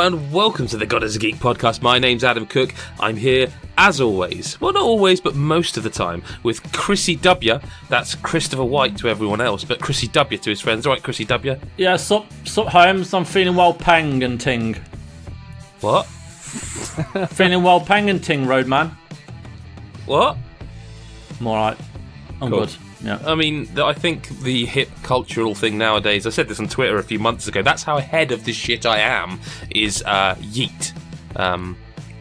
and welcome to the God is a Geek podcast. My name's Adam Cook. I'm here, as always, well, not always, but most of the time, with Chrissy W. That's Christopher White to everyone else, but Chrissy W. to his friends. All right, Chrissy W? Yeah, sup Holmes, I'm feeling well pang and ting. What? Feeling well pang and ting, Roadman. What? I'm alright. I'm Cool. good. Yeah. I mean, I think the hip cultural thing nowadays, I said this on Twitter a few months ago, that's how ahead of this shit I am, is yeet.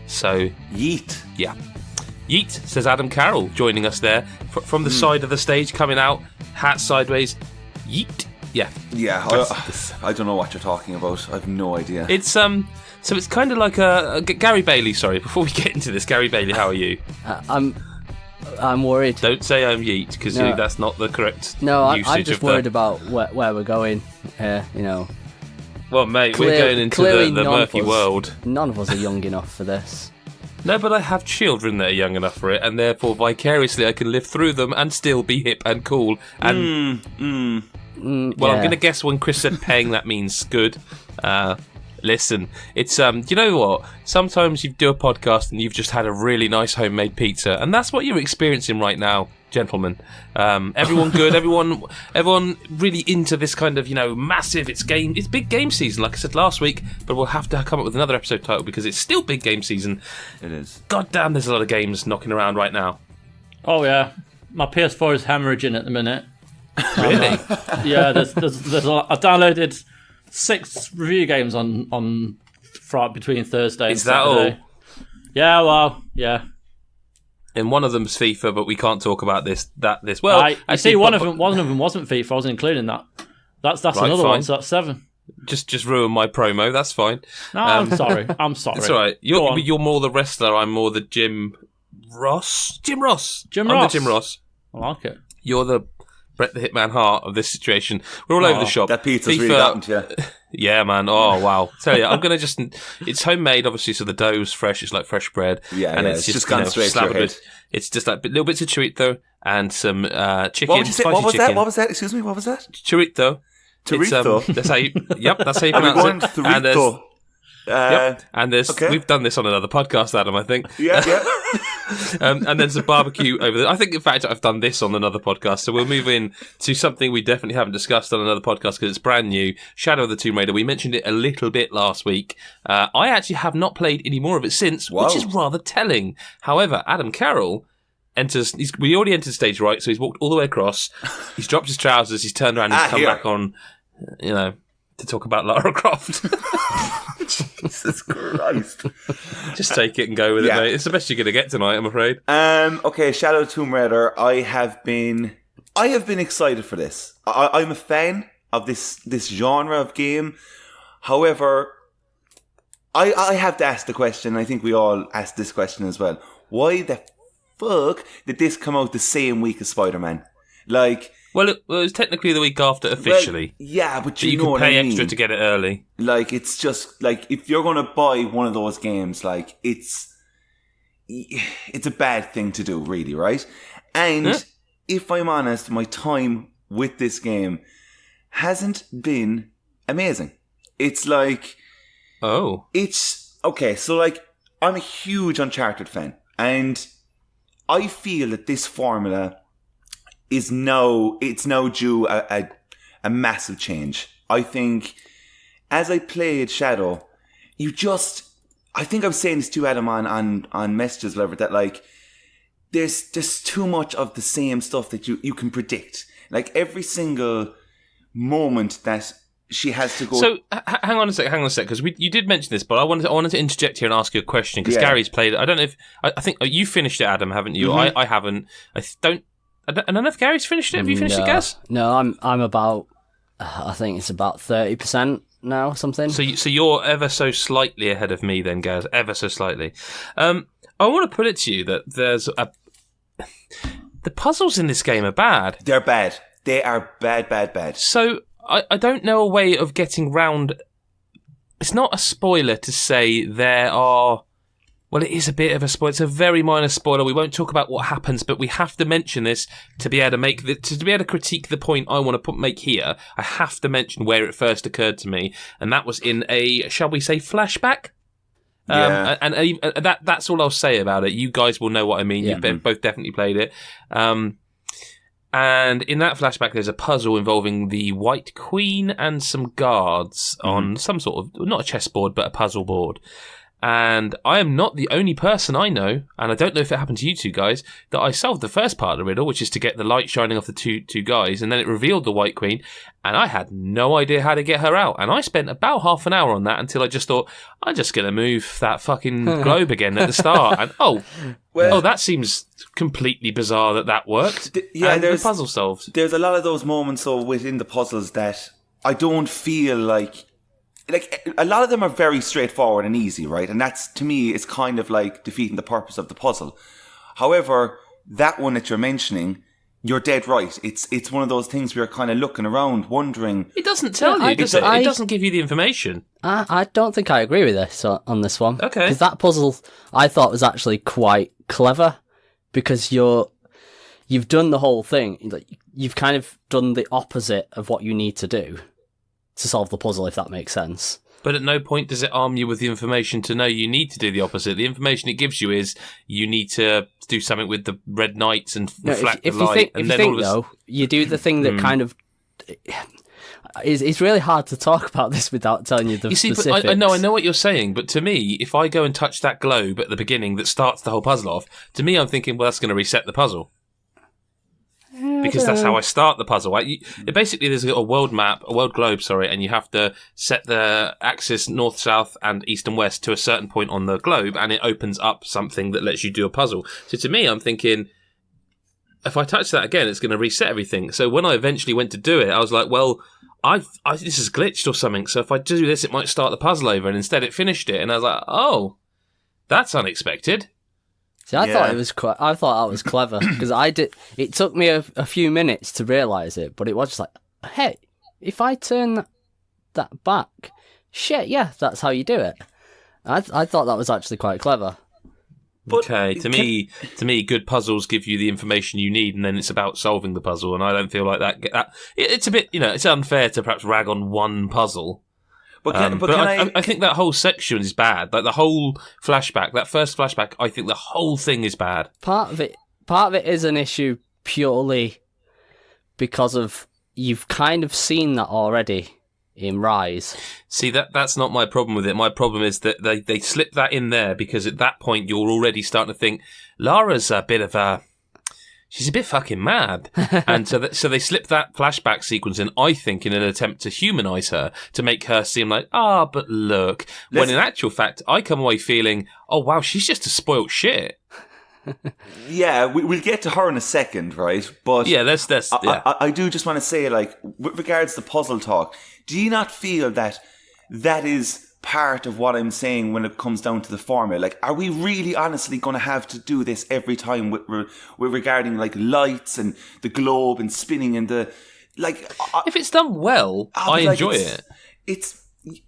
So... Yeet. Yeah. Yeet, says Adam Carroll, joining us there, from the side of the stage, coming out, hat sideways, yeet. Yeah. Yeah, I don't know what you're talking about. I have no idea. It's, so it's kind of like a Gary Bailey, sorry, before we get into this, Gary Bailey, how are you? I'm worried. Don't say I'm yeet, because that's not the correct usage I'm just of worried about where we're going. Well, mate, we're going into the murky world. None of us are young enough for this. No, but I have children that are young enough for it, and therefore vicariously I can live through them and still be hip and cool. And I'm going to guess when Chris said paying, that means good. Listen, it's you know what? Sometimes you do a podcast and you've just had a really nice homemade pizza, and that's what you're experiencing right now, gentlemen. Everyone good, everyone really into this kind of, massive. It's big game season, like I said last week. But we'll have to come up with another episode title because it's still big game season. It is. God damn, there's a lot of games knocking around right now. Oh yeah, my PS4 is hemorrhaging at the minute. Really? Yeah, there's a lot. I downloaded 6 review games on Friday between Thursday and Saturday. Is that all? Yeah, well, yeah. And one of them's FIFA, but we can't talk about this. Well, I see one of them wasn't FIFA. I wasn't including that. That's right, another fine. one. So that's 7. Just ruin my promo. That's fine. No, I'm sorry. I'm sorry. It's all right. You're more the wrestler. I'm more the Jim Ross. I'm the Jim Ross. I like it. You're the Bret the Hitman Hart of this situation. We're all over the shop. That pizza's really gotten to you. Yeah, man. Oh, wow. Tell you, I'm going to just... It's homemade, obviously, so the dough's fresh. It's like fresh bread. Yeah, and it's just gone straight to your head. It's just like little bits of chorizo and some chicken. What was that? What was that? Excuse me, what was that? Chorizo. Chorizo? That's how you... Yep, that's how you pronounce it. Chorizo. Yep. And we've done this on another podcast, Adam, I think. Yeah. And then some barbecue over there. I think, in fact, I've done this on another podcast. So we'll move in to something we definitely haven't discussed on another podcast because it's brand new. Shadow of the Tomb Raider. We mentioned it a little bit last week. I actually have not played any more of it since, which is rather telling. However, Adam Carroll enters. We already entered stage right, so he's walked all the way across. He's dropped his trousers. He's turned around and he's come back on, to talk about Lara Croft. Jesus Christ. Just take it and go with it, mate. It's the best you're going to get tonight, I'm afraid. Okay, Shadow of Tomb Raider. I have been excited for this. I'm a fan of this genre of game. However, I have to ask the question, and I think we all ask this question as well. Why the fuck did this come out the same week as Spider-Man? Well, it was technically the week after officially. Well, yeah, but you know could pay what I mean? extra to get it early. It's just if you're going to buy one of those games, it's a bad thing to do, really, right? And if I'm honest, my time with this game hasn't been amazing. It's it's okay. So I'm a huge Uncharted fan, and I feel that this formula is now due a massive change. I think as I played Shadow, I think I was saying this to Adam on messages, whatever, that there's too much of the same stuff that you can predict. Every single moment that she has to go. So hang on a sec, because you did mention this, but I wanted to interject here and ask you a question because Gary's played it. I don't know if I think you finished it, Adam, haven't you? Mm-hmm. I haven't. I don't know if Gary's finished it. Have you finished it, Gaz? No, I'm about. I think it's about 30% now, something. So you're ever so slightly ahead of me, then, Gaz. Ever so slightly. I want to put it to you that the puzzles in this game are bad. They're bad. They are bad. So I don't know a way of getting round. It's not a spoiler to say there are Well, it is a bit of a spoiler. It's a very minor spoiler. We won't talk about what happens, but we have to mention this to be able to make to be able to critique the point I want to make here. I have to mention where it first occurred to me, and that was in a, shall we say, flashback. Yeah. And that's all I'll say about it. You guys will know what I mean. Yeah. You've both definitely played it. And in that flashback, there's a puzzle involving the White Queen and some guards on some sort of, not a chessboard, but a puzzle board. And I am not the only person I know, and I don't know if it happened to you two guys, that I solved the first part of the riddle, which is to get the light shining off the two guys, and then it revealed the White Queen, and I had no idea how to get her out. And I spent about half an hour on that until I just thought, I'm just going to move that fucking globe again at the start. And that seems completely bizarre that worked. And the puzzle solved. There's a lot of those moments though within the puzzles that I don't feel like a lot of them are very straightforward and easy, right? And that's, to me, it's kind of like defeating the purpose of the puzzle. However, that one that you're mentioning, you're dead right. It's one of those things where you're kind of looking around, wondering. It doesn't tell you, does it? It doesn't give you the information. I don't think I agree with this on this one. Okay. Because that puzzle I thought was actually quite clever, because you've done the whole thing. You've kind of done the opposite of what you need to do to solve the puzzle, if that makes sense. But at no point does it arm you with the information to know you need to do the opposite. The information it gives you is you need to do something with the red knights and reflect the light. You do the thing that kind of... It's really hard to talk about this without telling you the specifics. But I know what you're saying, but to me, if I go and touch that globe at the beginning that starts the whole puzzle off, to me I'm thinking, well, that's going to reset the puzzle. Because that's how I start the puzzle. Basically, there's a world globe, and you have to set the axis north, south, and east and west to a certain point on the globe, and it opens up something that lets you do a puzzle. So to me, I'm thinking, if I touch that again, it's going to reset everything. So when I eventually went to do it, I was like, well, this is glitched or something, so if I do this, it might start the puzzle over, and instead it finished it, and I was like, oh, that's unexpected. See, I thought that was clever, because it took me a few minutes to realise it, but it was just like, hey, if I turn that back, shit, yeah, that's how you do it. I thought that was actually quite clever. Okay, to me, good puzzles give you the information you need, and then it's about solving the puzzle, and I don't feel like that. It's a bit, it's unfair to perhaps rag on one puzzle. I think that whole section is bad. Like the whole flashback, that first flashback, I think the whole thing is bad. Part of it is an issue purely because of you've kind of seen that already in Rise. See, that's not my problem with it. My problem is that they slip that in there because at that point you're already starting to think Lara's a bit of a... She's a bit fucking mad. And so they slip that flashback sequence in, I think, in an attempt to humanise her, to make her seem like, but look. When in actual fact, I come away feeling, oh, wow, she's just a spoilt shit. Yeah, we'll get to her in a second, right? But yeah, I do just want to say, like, with regards to puzzle talk, do you not feel that is part of what I'm saying when it comes down to the formula? Like, are we really honestly going to have to do this every time with regarding like lights and the globe and spinning and the like? If it's done well, I enjoy it.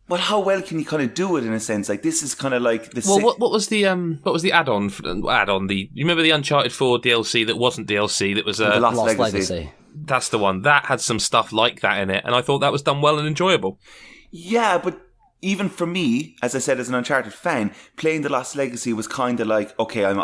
Well, how well can you kind of do it in a sense? Like, this is kind of like the. Well, what was the add-on? You remember the Uncharted 4 DLC that wasn't DLC? That was the Lost Legacy. That's the one that had some stuff like that in it, and I thought that was done well and enjoyable. Yeah, but even for me, as I said, as an Uncharted fan, playing The Lost Legacy was kind of like, okay, I'm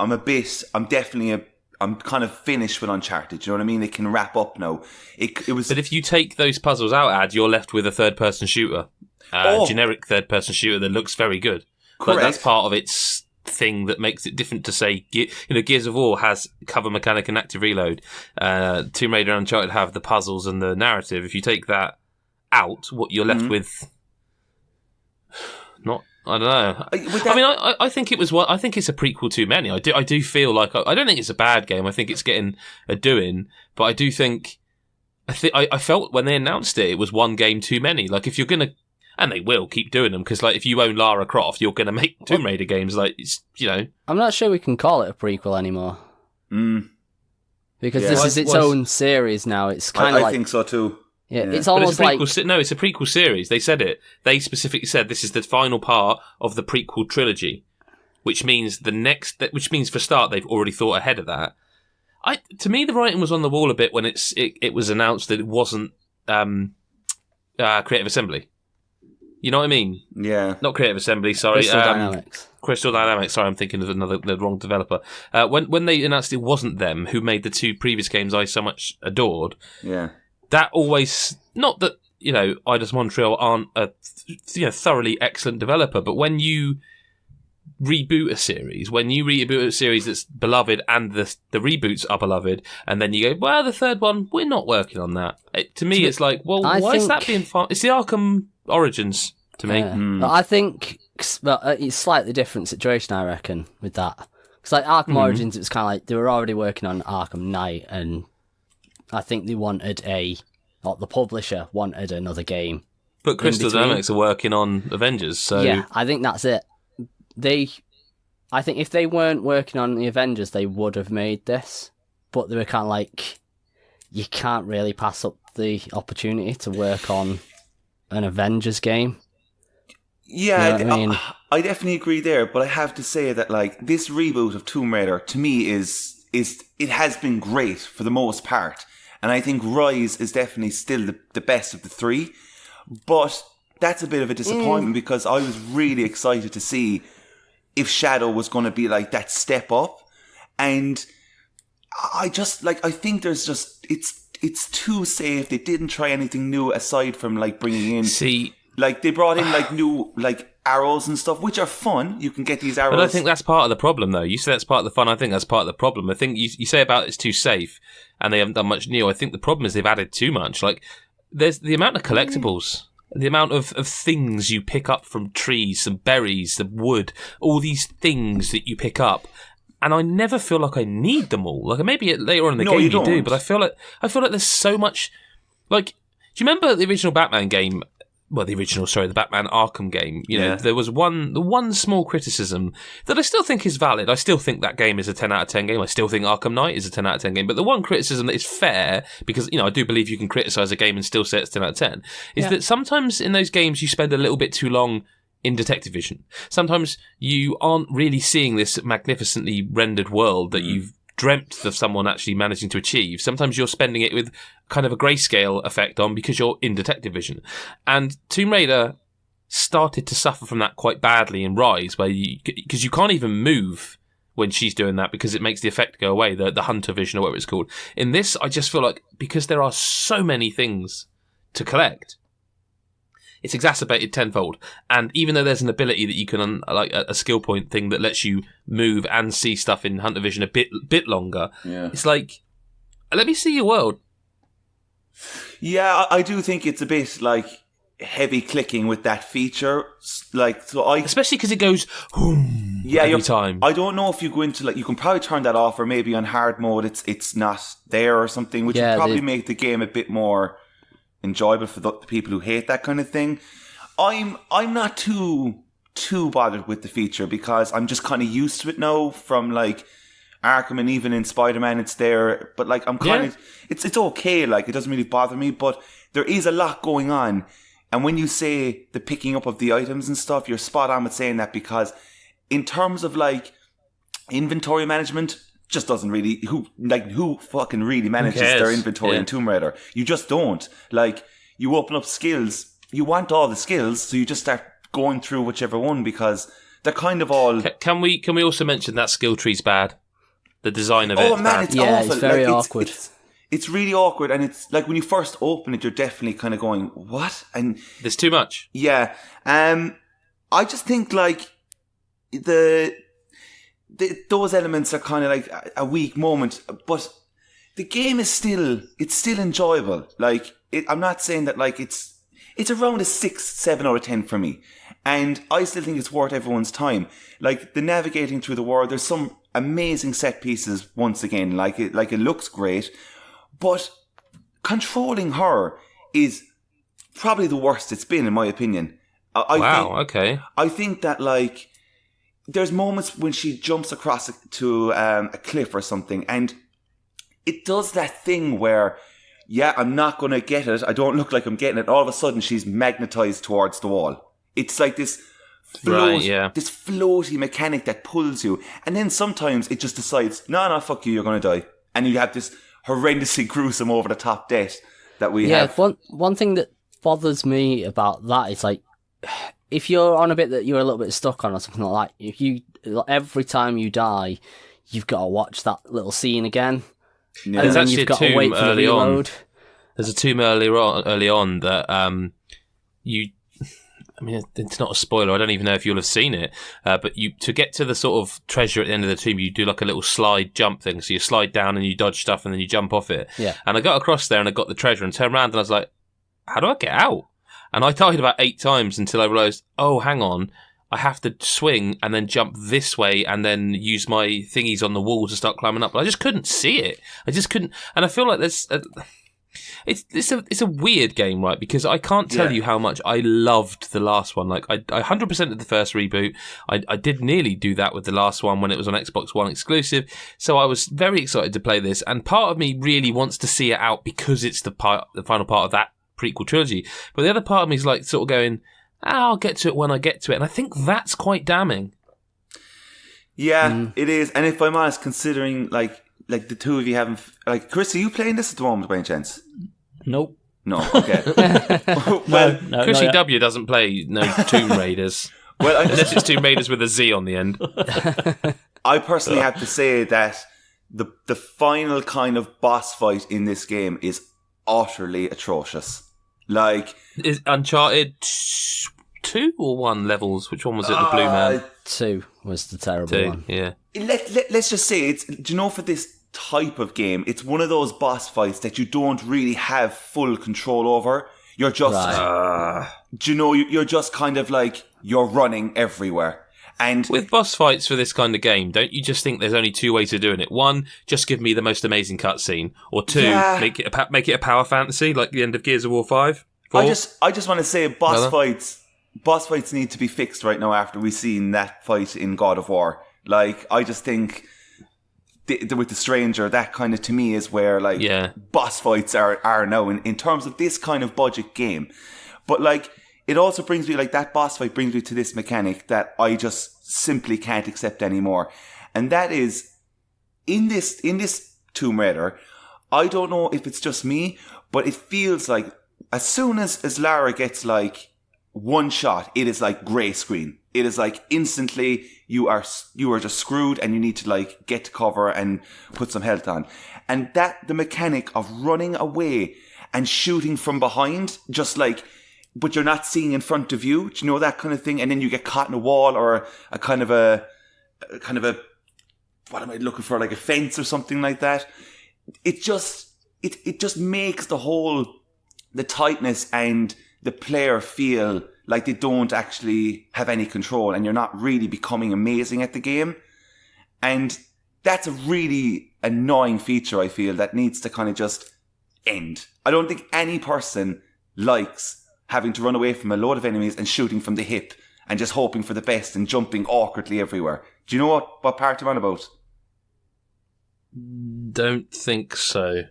kind of finished with Uncharted. You know what I mean? It can wrap up now. It was. But if you take those puzzles out, you're left with a third-person shooter, generic third-person shooter that looks very good. Correct. But that's part of its thing that makes it different to say, Gears of War has cover mechanic and active reload. Tomb Raider and Uncharted have the puzzles and the narrative. If you take that out, what you're left with. I don't know. I think it was. I think it's a prequel too many. I do feel like I don't think it's a bad game. I think it's getting a doing, but I do think. I felt when they announced it was one game too many. Like if you're gonna, and they will keep doing them because like if you own Lara Croft, you're gonna make Tomb Raider games. Like it's I'm not sure we can call it a prequel anymore. Because this is its own series now. It's kind of like. I think so too. Yeah, it's almost like... No, it's a prequel series. They said it. They specifically said this is the final part of the prequel trilogy. which means for start they've already thought ahead of that. To me, the writing was on the wall a bit when it was announced that it wasn't Creative Assembly. You know what I mean? Yeah. Not Creative Assembly, sorry. Crystal Dynamics. Crystal Dynamics, sorry, I'm thinking of the wrong developer. When they announced it wasn't them who made the 2 previous games I so much adored, that always... Not that, Eidos Montreal aren't a thoroughly excellent developer, but when you reboot a series that's beloved and the reboots are beloved, and then you go, well, the third one, we're not working on that. To me, it's like, well, why is that being fun? It's the Arkham Origins to me. I think it's a slightly different situation, I reckon, with that. Because like Arkham Origins, it was kind of like they were already working on Arkham Knight, and I think they wanted the publisher wanted another game. But Crystal Dynamics are working on Avengers, so... Yeah, I think that's it. I think if they weren't working on the Avengers, they would have made this. But they were kind of like, you can't really pass up the opportunity to work on an Avengers game. Yeah, You know what I mean? I definitely agree there. But I have to say that like this reboot of Tomb Raider to me is it has been great for the most part, and I think Rise is definitely still the best of the 3. But that's a bit of a disappointment because I was really excited to see if Shadow was going to be like that step up, and I think there's just it's too safe. They didn't try anything new aside from like bringing in they brought in like new like arrows and stuff, which are fun. You can get these arrows, but I think that's part of the problem, though. You say that's part of the fun. I think that's part of the problem. I think you say about it's too safe and they haven't done much new. I think the problem is they've added too much. Like there's the amount of collectibles. The amount of things you pick up from trees, some berries, the wood, all these things that you pick up, and I never feel like I need them all. Like maybe later on in the game you do, but I feel like there's so much. Like, do you remember the original Batman game? Well, the Batman Arkham game. There was the one small criticism that I still think is valid. I still think that game is a 10 out of 10 game. I still think Arkham Knight is a 10 out of 10 game. But the one criticism that is fair, because, I do believe you can criticize a game and still say it's 10 out of 10, is that sometimes in those games you spend a little bit too long in detective vision. Sometimes you aren't really seeing this magnificently rendered world that you've dreamt of someone actually managing to achieve. Sometimes you're spending it with kind of a grayscale effect on because you're in detective vision. And Tomb Raider started to suffer from that quite badly in Rise, because you can't even move when she's doing that because it makes the effect go away, the hunter vision or whatever it's called. In this, I just feel like because there are so many things to collect, it's exacerbated tenfold. And even though there's an ability that you can, like a skill point thing that lets you move and see stuff in hunter vision a bit longer, it's like, let me see your world. Yeah, I do think it's a bit like heavy clicking with that feature. Especially because it goes every time. I don't know if you go into you can probably turn that off, or maybe on hard mode it's not there or something, which would probably make the game a bit more enjoyable for the people who hate that kind of thing. I'm not too bothered with the feature because I'm just kind of used to it now from like Arkham, and even in Spider-Man it's there, but like I'm kind of it's okay, like it doesn't really bother me, but there is a lot going on. And when you say the picking up of the items and stuff, you're spot on with saying that, because in terms of like inventory management, just doesn't really, who fucking really manages their inventory in Tomb Raider? You just don't. Like, you open up skills, you want all the skills, so you just start going through whichever one, because they're kind of all... Can we also mention that skill tree's bad? The design of it. Oh man, it's awful. It's very awkward. It's really awkward, and it's like when you first open it, you're definitely kind of going, what? And there's too much. Yeah. I just think like those elements are kind of like a weak moment, but the game is still enjoyable. Like, I'm not saying that like it's around a 6-7 out of 10 for me, and I still think it's worth everyone's time. Like, the navigating through the world, there's some amazing set pieces once again. Like it looks great, but controlling her is probably the worst it's been, in my opinion. Okay. I think that like there's moments when she jumps across to a cliff or something, and it does that thing where, I'm not going to get it. I don't look like I'm getting it. All of a sudden, she's magnetized towards the wall. It's like this this floaty mechanic that pulls you. And then sometimes it just decides, no, fuck you, you're going to die. And you have this horrendously gruesome over the top death that we have. Yeah, one thing that bothers me about that is like, if you're on a bit that you're a little bit stuck on or something like that, every time you die, you've got to watch that little scene again. Yeah. There's actually you've got to wait for the reload. There's a tomb early on that I mean, it's not a spoiler. I don't even know if you'll have seen it. But to get to the sort of treasure at the end of the tomb, you do like a little slide jump thing. So you slide down and you dodge stuff and then you jump off it. Yeah. And I got across there and I got the treasure and turned around and I was like, how do I get out? And I died about 8 times until I realised, oh, hang on. I have to swing and then jump this way and then use my thingies on the wall to start climbing up. But I just couldn't see it. I just couldn't. And I feel like there's... It's a weird game, right? Because I can't tell you how much I loved the last one. Like I 100% of the first reboot. I did nearly do that with the last one when it was on Xbox One exclusive. So I was very excited to play this, and part of me really wants to see it out because it's the final part of that prequel trilogy. But the other part of me is like sort of going, I'll get to it when I get to it, and I think that's quite damning. Yeah, it is. And if I'm honest, considering like the two of you haven't... Like, Chris, are you playing this at the moment by any chance? Nope. No, okay. Well, Chrissy W doesn't play Tomb Raiders. Well, unless it's Tomb Raiders with a Z on the end. I personally have to say that the final kind of boss fight in this game is utterly atrocious. Like... Is Uncharted 2 or 1 levels? Which one was it, the Blue Man? 2 was the terrible one. Yeah. Let's just say, do you know, for this type of game, it's one of those boss fights that you don't really have full control over. You're just, do you know, you're just kind of like, you're running everywhere. And with boss fights for this kind of game, don't you just think there's only 2 ways of doing it? 1, just give me the most amazing cutscene, or 2, make it a power fantasy like the end of Gears of War 5. 4? I just want to say boss fights need to be fixed right now after we've seen that fight in God of War. Like, I just think with the Stranger, that kind of, to me, is where like boss fights are now in terms of this kind of budget game. But like, it also brings me, like, that boss fight brings me to this mechanic that I just simply can't accept anymore. And that is, in this Tomb Raider, I don't know if it's just me, but it feels like as soon as Lara gets like one shot, it is like grey screen. It is like instantly you are just screwed and you need to like get to cover and put some health on. And the mechanic of running away and shooting from behind, just like, but you're not seeing in front of you. Do you know that kind of thing? And then you get caught in a wall or a kind of a what am I looking for? Like a fence or something like that. It just makes the tightness and the player feel like they don't actually have any control and you're not really becoming amazing at the game. And that's a really annoying feature, I feel, that needs to kind of just end. I don't think any person likes having to run away from a load of enemies and shooting from the hip and just hoping for the best and jumping awkwardly everywhere. Do you know what part I'm on about? Don't think so.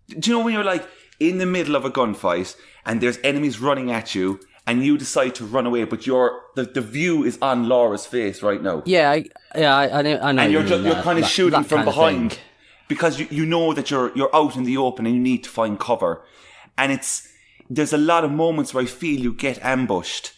Do you know when you're like in the middle of a gunfight and there's enemies running at you and you decide to run away, but the view is on Laura's face right now. Yeah, I know. And you're kind of shooting from behind because you know that you're out in the open and you need to find cover. And there's a lot of moments where I feel you get ambushed.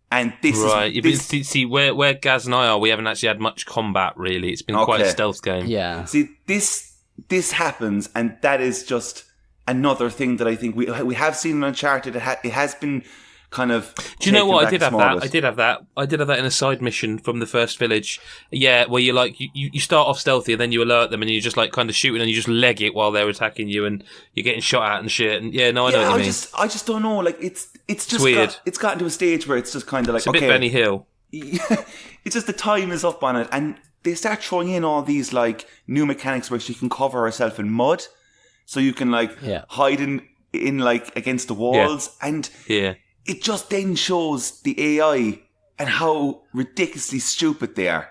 And this is... See, where Gaz and I are, we haven't actually had much combat, really. It's been quite a stealth game. Yeah. See, this happens, and that is just another thing that I think we have seen in Uncharted. It has been kind of... Do you know what? I did have that in a side mission from the first village. Yeah, where you like you start off stealthy and then you alert them and you just like kind of shooting and you just leg it while they're attacking you and you're getting shot at and shit. And I know what you mean. I just don't know. Like it's just weird. It's gotten to a stage where it's just kind of like, it's a bit Benny Hill. It's just the time is up on it, and they start throwing in all these like new mechanics where she can cover herself in mud, so you can like hide in like against the walls, and it just then shows the AI and how ridiculously stupid they are.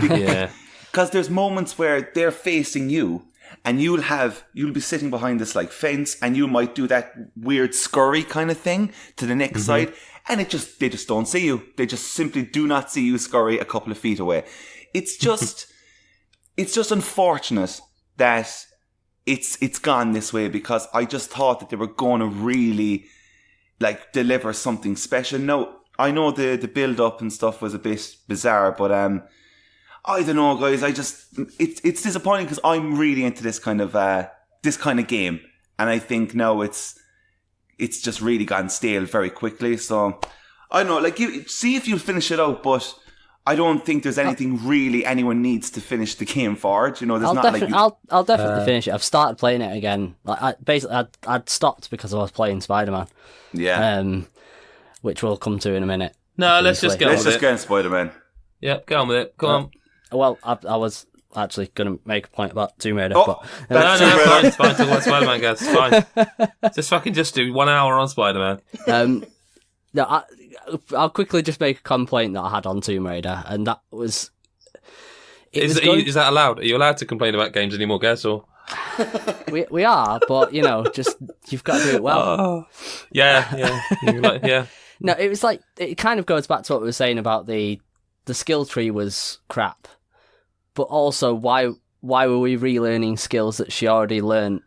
Yeah, because there's moments where they're facing you, and you'll be sitting behind this like fence, and you might do that weird scurry kind of thing to the next side, and they just don't see you. They just simply do not see you scurry a couple of feet away. It's just unfortunate that it's gone this way, because I just thought that they were going to really like deliver something special. No, I know the build up and stuff was a bit bizarre, but I don't know, guys. It's disappointing, because I'm really into this kind of game, and I think now it's just really gone stale very quickly. So I don't know, like, see if you'll finish it out, but I don't think there's anything really anyone needs to finish the game for. You know, I'll definitely finish it. I've started playing it again. Like, I'd stopped because I was playing Spider-Man. Yeah. Which we'll come to in a minute. No, let's just go in Spider-Man. Yep, go on with it. Come on. Well, I was actually going to make a point about Tomb Raider. No, it's fine. Talk about Spider-Man, guys. It's fine. Just do 1 hour on Spider-Man. No, I'll quickly just make a complaint that I had on Tomb Raider, and that was... Is that allowed? Are you allowed to complain about games anymore, guys? Or we are, but, you know, just you've got to do it well. Yeah. No, it was like, it kind of goes back to what we were saying about the skill tree was crap, but also why were we relearning skills that she already learnt?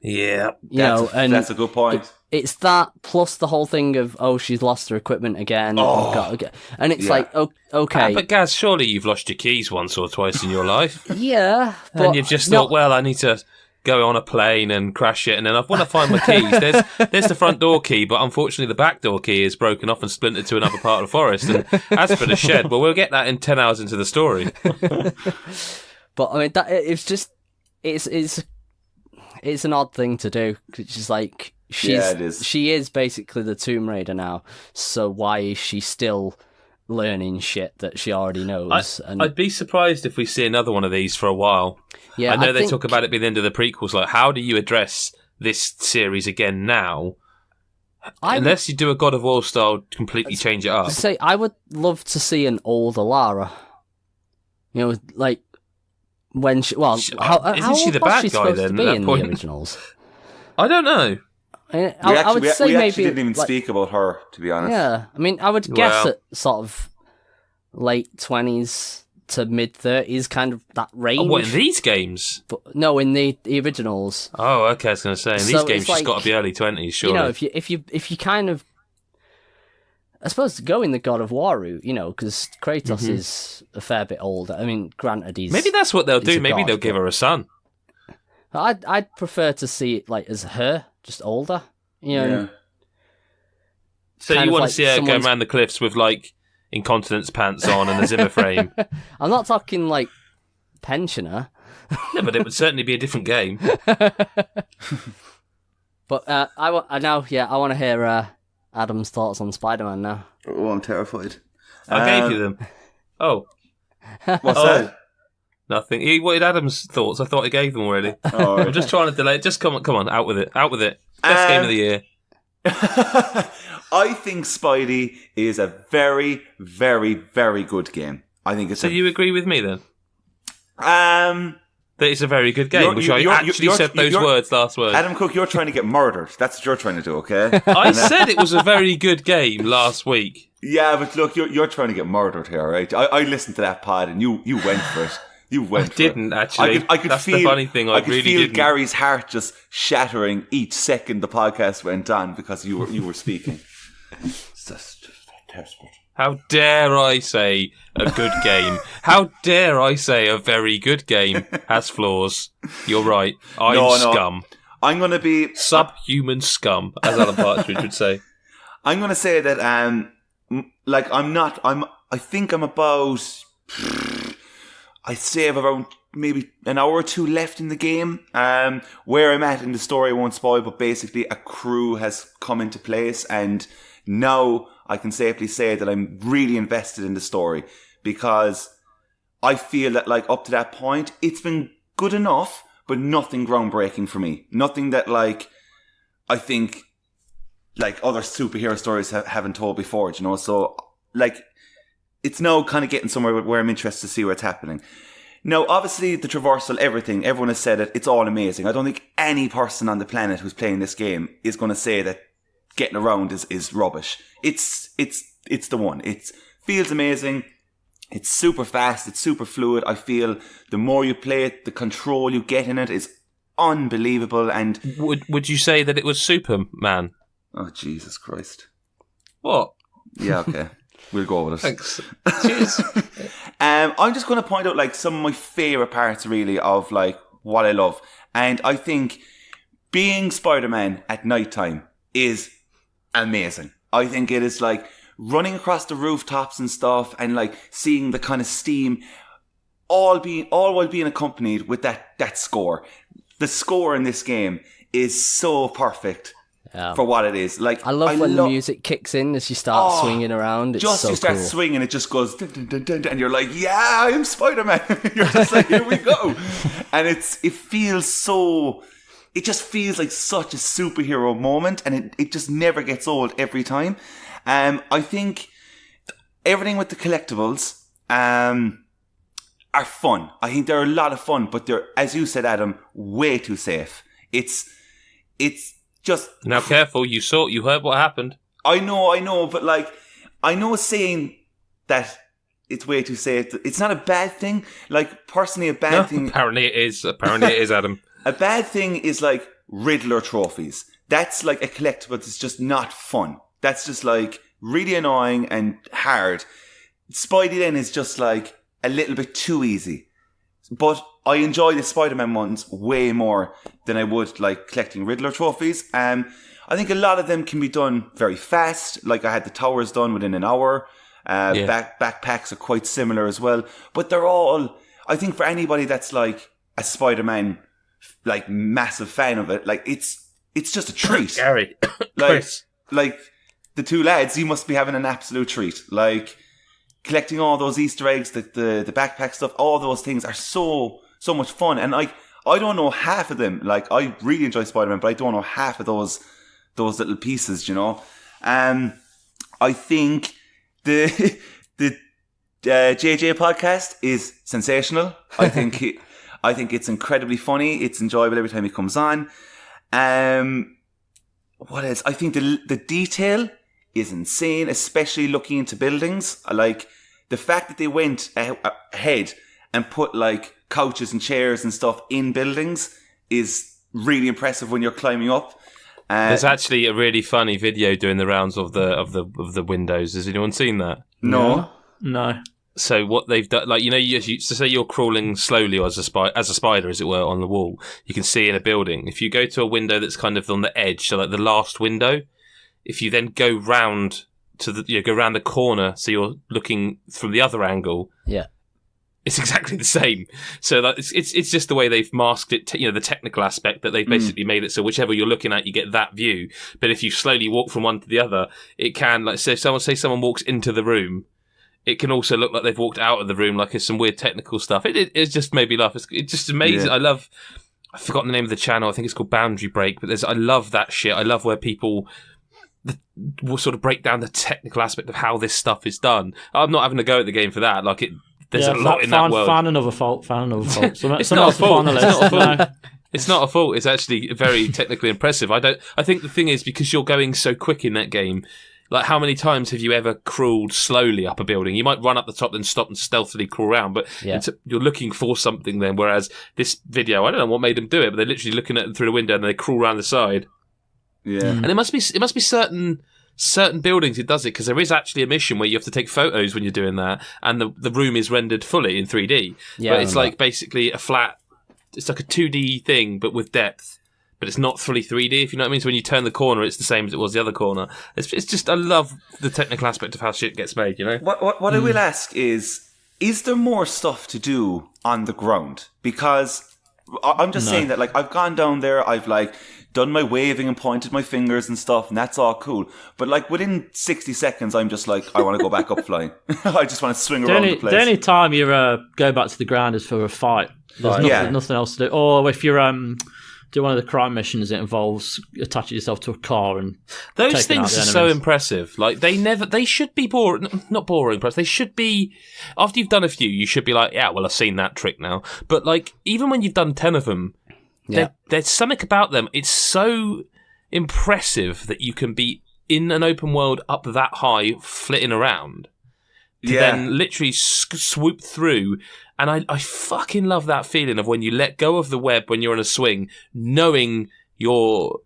Yeah, that's a good point. It's that plus the whole thing of she's lost her equipment again. And it's like okay, but Gaz, surely you've lost your keys once or twice in your life. Yeah, but and you've just thought, well, I need to go on a plane and crash it, and then I want to find my keys. There's the front door key, but unfortunately the back door key is broken off and splintered to another part of the forest. And as for the shed, well, we'll get that in 10 hours into the story. But I mean, it's an odd thing to do. It's just like she is basically the Tomb Raider now. So why is she still learning shit that she already knows? I'd be surprised if we see another one of these for a while. Yeah, I know they talk about it being the end of the prequels. Like, how do you address this series again now? Unless you do a God of War style, completely change it up. I would love to see an older Lara. You know, like when she. Well, isn't she the bad guy then? To be in the originals? I don't know. I would say we maybe actually didn't even speak about her, to be honest. Yeah, I mean, I would guess at sort of late 20s to mid 30s, kind of that range. Oh, what, in these games? But no, in the originals. Oh, okay. I was going to say in these games, she's got to be early 20s. Surely. You know, if you kind of, I suppose, go in the God of War route, you know, because Kratos is a fair bit older. I mean, granted, maybe that's what they'll do. Maybe they'll give her a son. I'd prefer to see it like as her, just older. You know. Yeah. So you want to see her go around the cliffs with like incontinence pants on and a Zimmer frame? I'm not talking like pensioner. No, but it would certainly be a different game. But I want to hear Adam's thoughts on Spider-Man now. Oh, I'm terrified. I gave you them. Oh, what's that? Nothing. He wanted Adam's thoughts. I thought I gave them already. Oh, right. I'm just trying to delay it. Just come on, out with it. Best game of the year. I think Spidey is a very, very, very good game. I think it's. So you agree with me then? That it's a very good game. I actually said those words last word. Adam Cook, you're trying to get murdered. That's what you're trying to do, okay? I said it was a very good game last week. Yeah, but look, you're trying to get murdered here, right? I listened to that pod and you went for it. I didn't actually. I could That's feel, the funny thing. I really feel didn't. Gary's heart just shattering each second the podcast went on because you were speaking. It's just desperate. How dare I say a good game? How dare I say a very good game has flaws? You're right. I'm scum. I'm going to be subhuman scum, as Alan Partridge would say. I'm going to say that I think I'm about. I'd say I've around maybe an hour or two left in the game. Where I'm at in the story, I won't spoil, but basically a crew has come into place, and now I can safely say that I'm really invested in the story, because I feel that like up to that point, it's been good enough, but nothing groundbreaking for me. Nothing that like I think like other superhero stories haven't told before, you know? So like, it's now kind of getting somewhere where I'm interested to see what's happening. Now, obviously, the traversal, everything, everyone has said it, it's all amazing. I don't think any person on the planet who's playing this game is going to say that getting around is rubbish. It's the one. It feels amazing. It's super fast. It's super fluid. I feel the more you play it, the control you get in it is unbelievable. And would you say that it was Superman? Oh, Jesus Christ. What? Yeah, okay. We'll go with it. Thanks. Cheers. I'm just going to point out like some of my favourite parts really of like what I love. And I think being Spider-Man at night time is amazing. I think it is like running across the rooftops and stuff and like seeing the kind of steam all while being accompanied with that score. The score in this game is so perfect. For what it is. Like, I love when the music kicks in as you start swinging around. It's just so you start cool. swinging, it just goes dun, dun, dun, dun, dun, and you're like, yeah, I'm Spider-Man. You're just like, here we go. And it just feels like such a superhero moment, and it just never gets old every time. I think everything with the collectibles are fun. I think they're a lot of fun, but they're, as you said, Adam, way too safe. It's just now careful. You heard what happened. I know, but like I know saying that it's way too safe. It's not a bad thing. Like personally, a bad thing. Apparently it is. Apparently it is, Adam. A bad thing is like Riddler trophies. That's like a collectible that's just not fun. That's just like really annoying and hard. Spidey then is just like a little bit too easy. But I enjoy the Spider-Man ones way more than I would like collecting Riddler trophies. I think a lot of them can be done very fast. Like I had the towers done within an hour. Backpacks are quite similar as well. But they're all, I think for anybody that's like a Spider-Man, like massive fan of it, like it's just a treat. Gary, Chris. Like the two lads, you must be having an absolute treat. Like collecting all those Easter eggs, the backpack stuff, all those things are so much fun. And like I don't know half of them. Like I really enjoy Spider-Man, but I don't know half of those little pieces, you know. I think the JJ podcast is sensational. I think it's incredibly funny. It's enjoyable every time he comes on. What else? I think the detail is insane, especially looking into buildings. Like the fact that they went ahead and put like couches and chairs and stuff in buildings is really impressive when you're climbing up. There's actually a really funny video doing the rounds of the windows. Has anyone seen that? No. So what they've done, like so say you're crawling slowly as a spider, as it were, on the wall. You can see in a building. If you go to a window that's kind of on the edge, so like the last window, if you then go round go round the corner, so you're looking from the other angle. Yeah. It's exactly the same. So that it's just the way they've masked it, the technical aspect that they've basically made it so whichever you're looking at, you get that view. But if you slowly walk from one to the other, it can, like, say someone walks into the room, it can also look like they've walked out of the room, like it's some weird technical stuff. It just made me laugh. It's just amazing. Yeah. I've forgotten the name of the channel. I think it's called Boundary Break, but I love that shit. I love where people will sort of break down the technical aspect of how this stuff is done. I'm not having to go at the game for that. Like there's a lot in that world. Found another fault. It's not a fault. It's not a fault. It's actually very technically impressive. I think the thing is, because you're going so quick in that game, like how many times have you ever crawled slowly up a building? You might run up the top, then stop and stealthily crawl around, but you're looking for something then. Whereas this video, I don't know what made them do it, but they're literally looking at it through the window and they crawl around the side. Yeah, and it must be certain buildings it does it, because there is actually a mission where you have to take photos when you're doing that, and the room is rendered fully in 3D. Yeah, but it's like basically a flat. It's like a 2D thing, but with depth. But it's not fully 3D, if you know what I mean. So when you turn the corner, it's the same as it was the other corner. It's just, I love the technical aspect of how shit gets made, you know? What I will ask is there more stuff to do on the ground? Because I'm just saying that, like, I've gone down there, I've, like, done my waving and pointed my fingers and stuff, and that's all cool. But, like, within 60 seconds, I'm just like, I want to go back up flying. I just want to swing around the place. The only time you go back to the ground is for a fight. There's nothing else to do. Or if you're do one of the crime missions that involves attaching yourself to a car and those taking out things the are so enemies. impressive. Like they should be boring, not boring, but they should be. After you've done a few, you should be like, yeah, well, I've seen that trick now. But like, even when you've done 10 of them, there's something about them. It's so impressive that you can be in an open world up that high, flitting around, to then literally swoop through. And I fucking love that feeling of when you let go of the web when you're on a swing, knowing your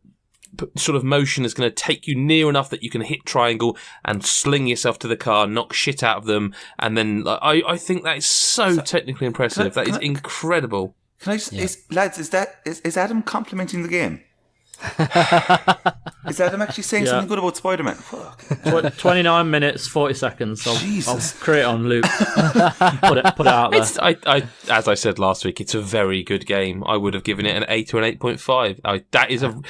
sort of motion is going to take you near enough that you can hit triangle and sling yourself to the car, knock shit out of them. And then I think that is so technically impressive. That is incredible. Can I just, lads, is Adam complimenting the game? Is Adam actually saying something good about Spider-Man? Fuck. 29 minutes, 40 seconds. I'll create on loop. put it out there. As I said last week, it's a very good game. I would have given it an 8 or an 8.5.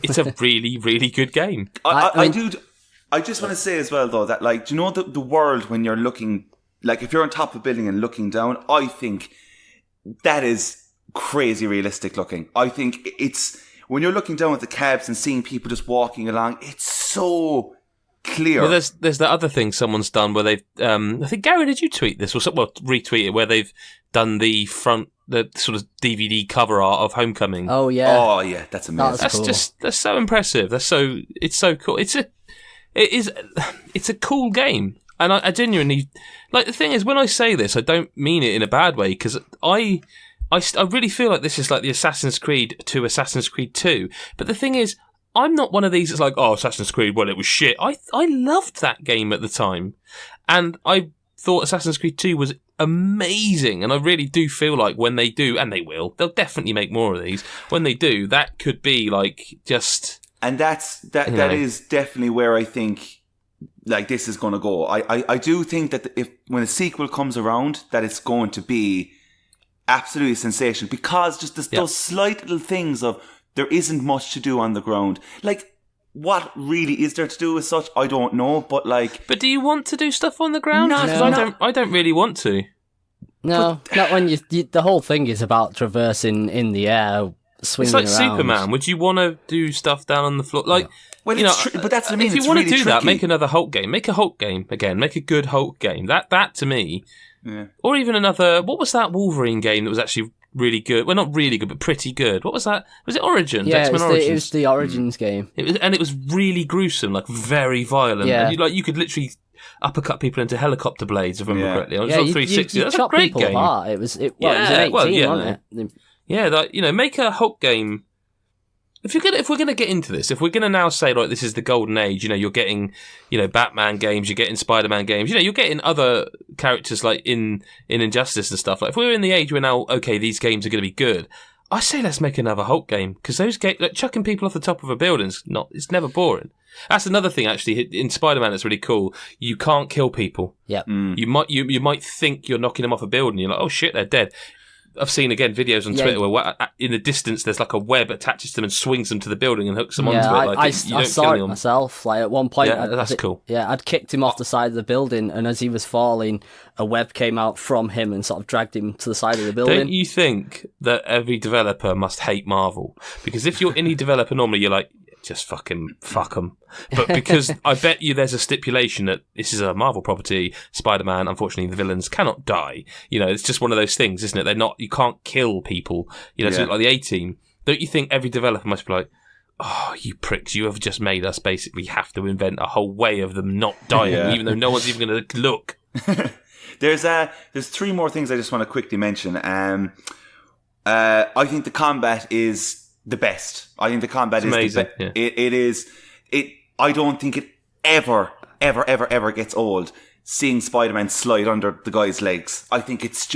It's a really, really good game. I just want to say as well, though, that, like, do you know the world when you're looking, like, if you're on top of a building and looking down, I think that is crazy realistic looking. I think it's, when you're looking down at the cabs and seeing people just walking along, it's so clear. Well, there's that other thing someone's done where they've, I think, Gary, did you tweet this? Or retweet it, where they've done the sort of DVD cover art of Homecoming. Oh, yeah. Oh, yeah, that's amazing. That's so impressive. It's so cool. It's a cool game. And I genuinely, like, the thing is, when I say this, I don't mean it in a bad way, because I really feel like this is like the Assassin's Creed to Assassin's Creed 2. But the thing is, I'm not one of these that's like, oh, Assassin's Creed, well, it was shit. I loved that game at the time. And I thought Assassin's Creed 2 was amazing. And I really do feel like when they do, and they'll definitely make more of these. When they do, that could be like just... And that is definitely where I think, like, this is going to go. I do think that when a sequel comes around, that it's going to be absolutely sensational, because just those slight little things of there isn't much to do on the ground. Like, what really is there to do as such? I don't know, but like... But do you want to do stuff on the ground? Because I don't really want to. No, not when you... The whole thing is about traversing in the air, swinging around. It's like Superman. Would you want to do stuff down on the floor? Like... Well, but that's what I mean. If you want to do that, make another Hulk game. Make a Hulk game again. Make a good Hulk game. That to me... Yeah. Or even another... What was that Wolverine game that was actually really good? Well, not really good, but pretty good. What was that? Was it Origins? Yeah, it was the Origins game. It was really gruesome, like very violent. Yeah. And you could literally uppercut people into helicopter blades, if I remember correctly. It was on 360. That's a great game. Apart. It was an 18, wasn't it? Yeah, make a Hulk game. If we're gonna get into this, if we're gonna now say, like, this is the golden age, you're getting, Batman games, you're getting Spider-Man games, you're getting other characters like in Injustice and stuff. Like, if we're in the age where now, okay, these games are gonna be good, I say let's make another Hulk game, because those games, like, chucking people off the top of a building it's never boring. That's another thing, actually, in Spider-Man that's really cool. You can't kill people. Yeah. You might think you're knocking them off a building. You're like, oh shit, they're dead. I've seen, again, videos on Twitter where in the distance there's like a web attaches to them and swings them to the building and hooks them onto it. Like, I saw it myself. Like, at one point, that's cool. Yeah, I'd kicked him off the side of the building, and as he was falling, a web came out from him and sort of dragged him to the side of the building. Don't you think that every developer must hate Marvel? Because if you're any developer normally, you're like, just fucking fuck them. But because I bet you there's a stipulation that this is a Marvel property, Spider-Man, unfortunately the villains cannot die. It's just one of those things, isn't it? You can't kill people. So like the A-Team. Don't you think every developer must be like, oh, you pricks, you have just made us basically have to invent a whole way of them not dying, even though no one's even going to look. There's 3 more things I just want to quickly mention. I think the combat is the best. I think the combat is amazing. It is. I don't think it ever gets old seeing Spider-Man slide under the guy's legs. I think it's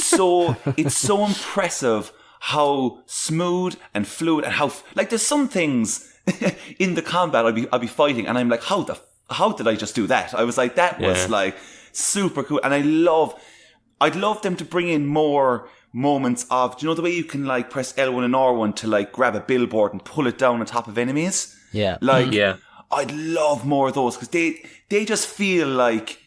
so impressive how smooth and fluid, and how, like, there's some things in the combat I'll be fighting and I'm like, how did I just do that? I was like, that was like super cool. And I'd love them to bring in more moments of, do you know the way you can, like, press L1 and R1 to, like, grab a billboard and pull it down on top of enemies? Yeah. Like, I'd love more of those, because they just feel like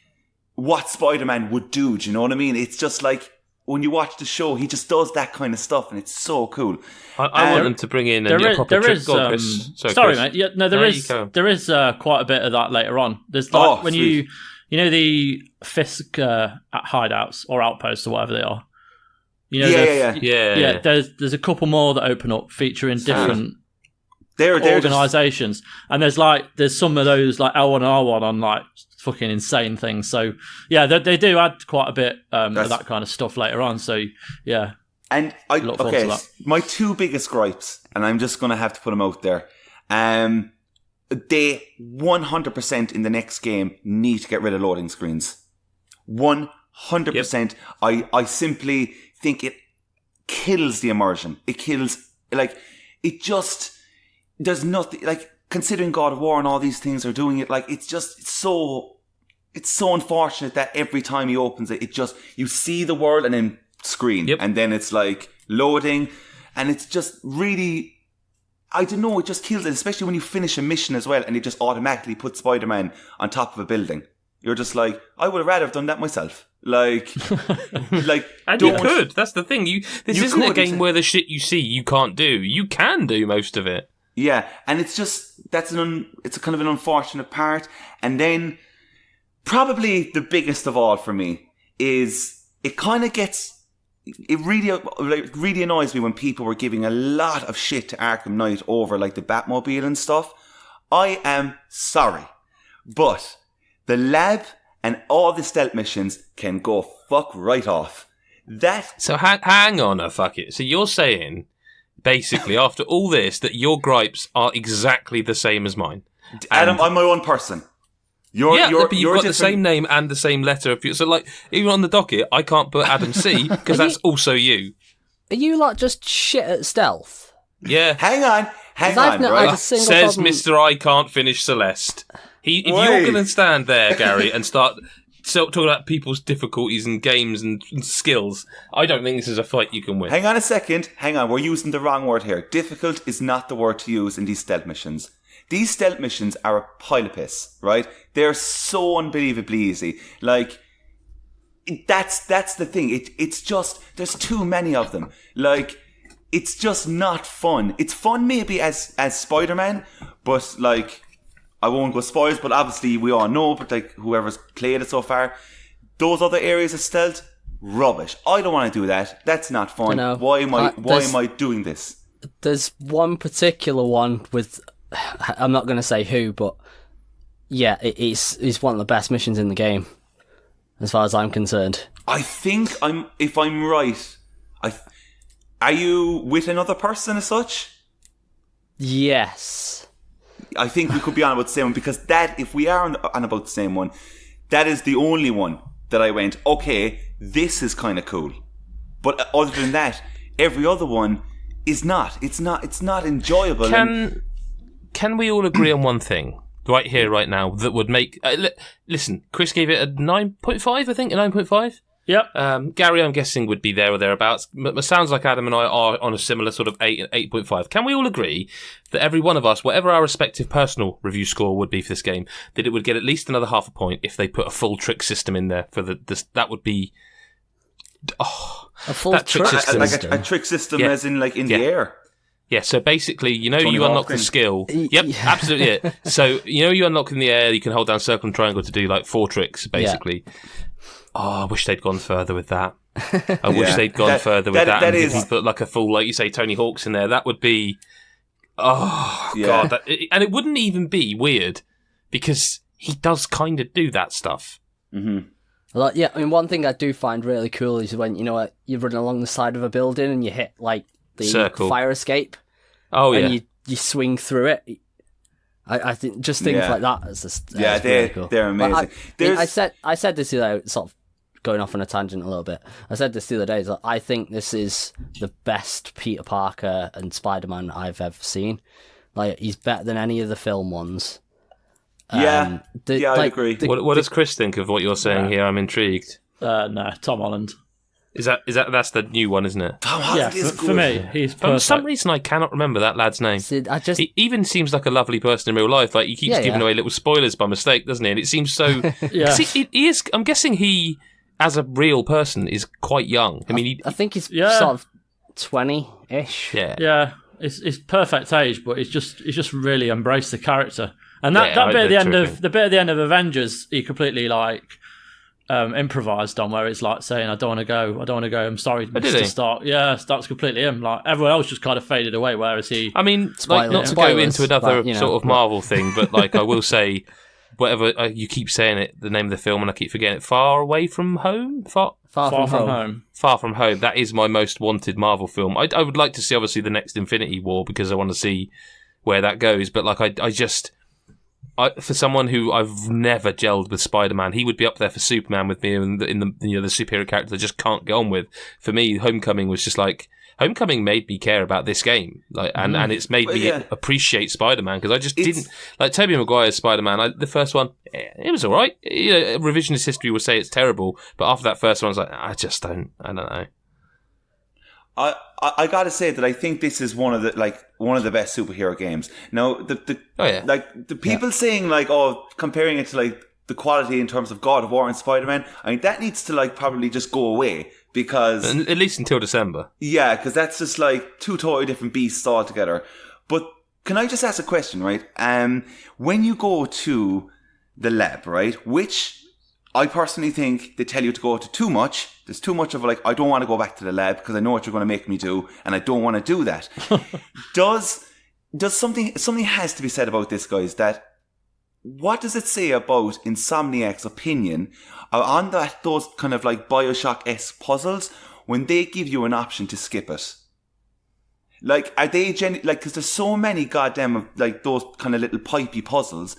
what Spider-Man would do. Do you know what I mean? It's just like, when you watch the show, he just does that kind of stuff, and it's so cool. I want them to bring in a proper trick. Sorry, mate. Yeah, no, there is quite a bit of that later on. There's like when sweet. you know the Fisk hideouts or outposts or whatever they are. You know, yeah. There's a couple more that open up featuring different organisations, and there's some of those like L1 and R1 on like fucking insane things. So yeah, they do add quite a bit of that kind of stuff later on. So yeah, and my two biggest gripes, and I'm just gonna have to put them out there. They 100% in the next game need to get rid of loading screens. 100%. I simply think it kills the immersion. It kills, like, it just, there's nothing, like, considering God of War and all these things are doing it, like, it's so unfortunate that every time he opens it, you see the world and then screen. Yep. And then it's like loading, and it's just really, I don't know, it just kills it, especially when you finish a mission as well and it just automatically puts Spider-Man on top of a building. You're just like, I would have rather have done that myself. Like, and you could. That's the thing. This isn't a game where the shit you see you can't do. You can do most of it. Yeah, and it's just it's a kind of an unfortunate part. And then probably the biggest of all for me is it really annoys me when people were giving a lot of shit to Arkham Knight over like the Batmobile and stuff. I am sorry, but the lab and all the stealth missions can go fuck right off. So hang on fuck it. So you're saying, basically, after all this, that your gripes are exactly the same as mine? Adam, I'm my own person. You've got the same name and the same letter. So, like, even on the docket, I can't put Adam C, because that's also you. Are you, like, just shit at stealth? Yeah. Hang on, right? Says Mr. I can't finish Celeste. If you're going to stand there, Gary, and start talking about people's difficulties and games and skills, I don't think this is a fight you can win. Hang on a second. We're using the wrong word here. Difficult is not the word to use in these stealth missions. These stealth missions are a pile of piss, right? They're so unbelievably easy. Like, that's the thing. It's just, there's too many of them. Like, it's just not fun. It's fun maybe as Spider-Man, but like, I won't go spoilers, but obviously we all know, but like whoever's played it so far, those other areas of stealth, rubbish. I don't want to do that. That's not fun. Why am I doing this? There's one particular one with, I'm not going to say who, but yeah, it's one of the best missions in the game, as far as I'm concerned. I think if I'm right, are you with another person as such? Yes. I think we could be on about the same one, because if we are on about the same one, that is the only one that I went, okay, this is kind of cool. But other than that, every other one is not. It's not enjoyable. Can we all agree on one thing right here, right now, that would make... listen, Chris gave it a 9.5, I think, a 9.5? Yep. Gary, I'm guessing, would be there or thereabouts. It sounds like Adam and I are on a similar sort of 8.5. Can we all agree that every one of us, whatever our respective personal review score would be for this game, that it would get at least another half a point if they put a full trick system in there for that would be... Oh, a full trick system? Like a trick system as in like in the air? Yeah, so basically, you unlock the skill. Yep, absolutely it. So, you unlock in the air, you can hold down circle and triangle to do like 4 tricks, basically. Yeah. Oh, I wish they'd gone further with that. I wish they'd gone further with that. And didn't put like a full, like you say, Tony Hawk's in there. That would be... Oh, God. And it wouldn't even be weird, because he does kind of do that stuff. Mm-hmm. Like, yeah, I mean, one thing I do find really cool is when, you're running along the side of a building and you hit, like, the fire escape. Oh, yeah. And you swing through it. I think just things like that is just really cool. They're amazing. I said this the other day, sort of going off on a tangent a little bit. I said this the other day, is that I think this is the best Peter Parker and Spider-Man I've ever seen. Like, he's better than any of the film ones. I agree. What does Chris think of what you're saying here? I'm intrigued. No, Tom Holland. That's the new one, isn't it? Tom Holland is good. For me, he's perfect. For some reason, I cannot remember that lad's name. He even seems like a lovely person in real life. Like, he keeps giving away little spoilers by mistake, doesn't he? And it seems so... yeah. He is... I'm guessing he as a real person, is quite young. I mean, I think he's sort of 20-ish. Yeah. It's perfect age, but he's just really embraced the character. And that bit at the end of Avengers, he completely like improvised on, where it's like saying, I don't want to go, I'm sorry, Mr. Stark. Yeah, Stark's completely him. Like everyone else just kind of faded away, whereas he... I mean, like, not to go into another sort of Marvel thing, but like I will say, whatever, you keep saying it, the name of the film, and I keep forgetting it, Far Away from Home? Far from Home. Far From Home. That is my most wanted Marvel film. I would like to see, obviously, the next Infinity War, because I want to see where that goes, but like I just... for someone who I've never gelled with Spider-Man, he would be up there for Superman with me in the the superhero character I just can't get on with. For me, Homecoming was just like... Homecoming made me care about this game, like, and it's made me appreciate Spider-Man, because I just didn't... Like, Tobey Maguire's Spider-Man, the first one, it was all right. Revisionist history would say it's terrible, but after that first one, I was like, I don't know. I gotta say that I think this is one of the best superhero games. Now, the people saying like, comparing it to like the quality in terms of God of War and Spider-Man, I mean, that needs to like probably just go away, because at least until December. Yeah, because that's just like two totally different beasts altogether. But can I just ask a question, right? When you go to the lab, right, which I personally think they tell you to go to too much. There's too much of like, I don't want to go back to the lab because I know what you're going to make me do, and I don't want to do that. Does something has to be said about this, guys? That what does it say about Insomniac's opinion on those kind of like Bioshock-esque puzzles when they give you an option to skip it? Like, are they because there's so many goddamn like those kind of little pipey puzzles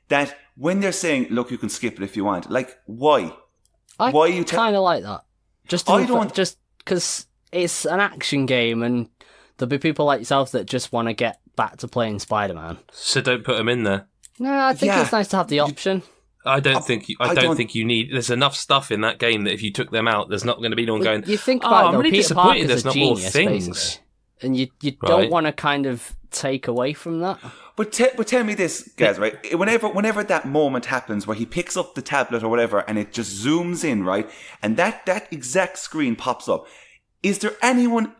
that when they're saying, look, you can skip it if you want, like, why? Why you kind of like that. Just because it's an action game, and there'll be people like yourself that just want to get back to playing Spider-Man. So don't put them in there. No, I think it's nice to have the option. I don't think you need. There's enough stuff in that game that if you took them out, there's not going to be no one going. You think about I'm really Peter disappointed. Parker's There's not genius, more things, basically. And you don't want to kind of take away from that. But tell me this, guys, right? Whenever that moment happens where he picks up the tablet or whatever and it just zooms in, right? And that exact screen pops up. Is there anyone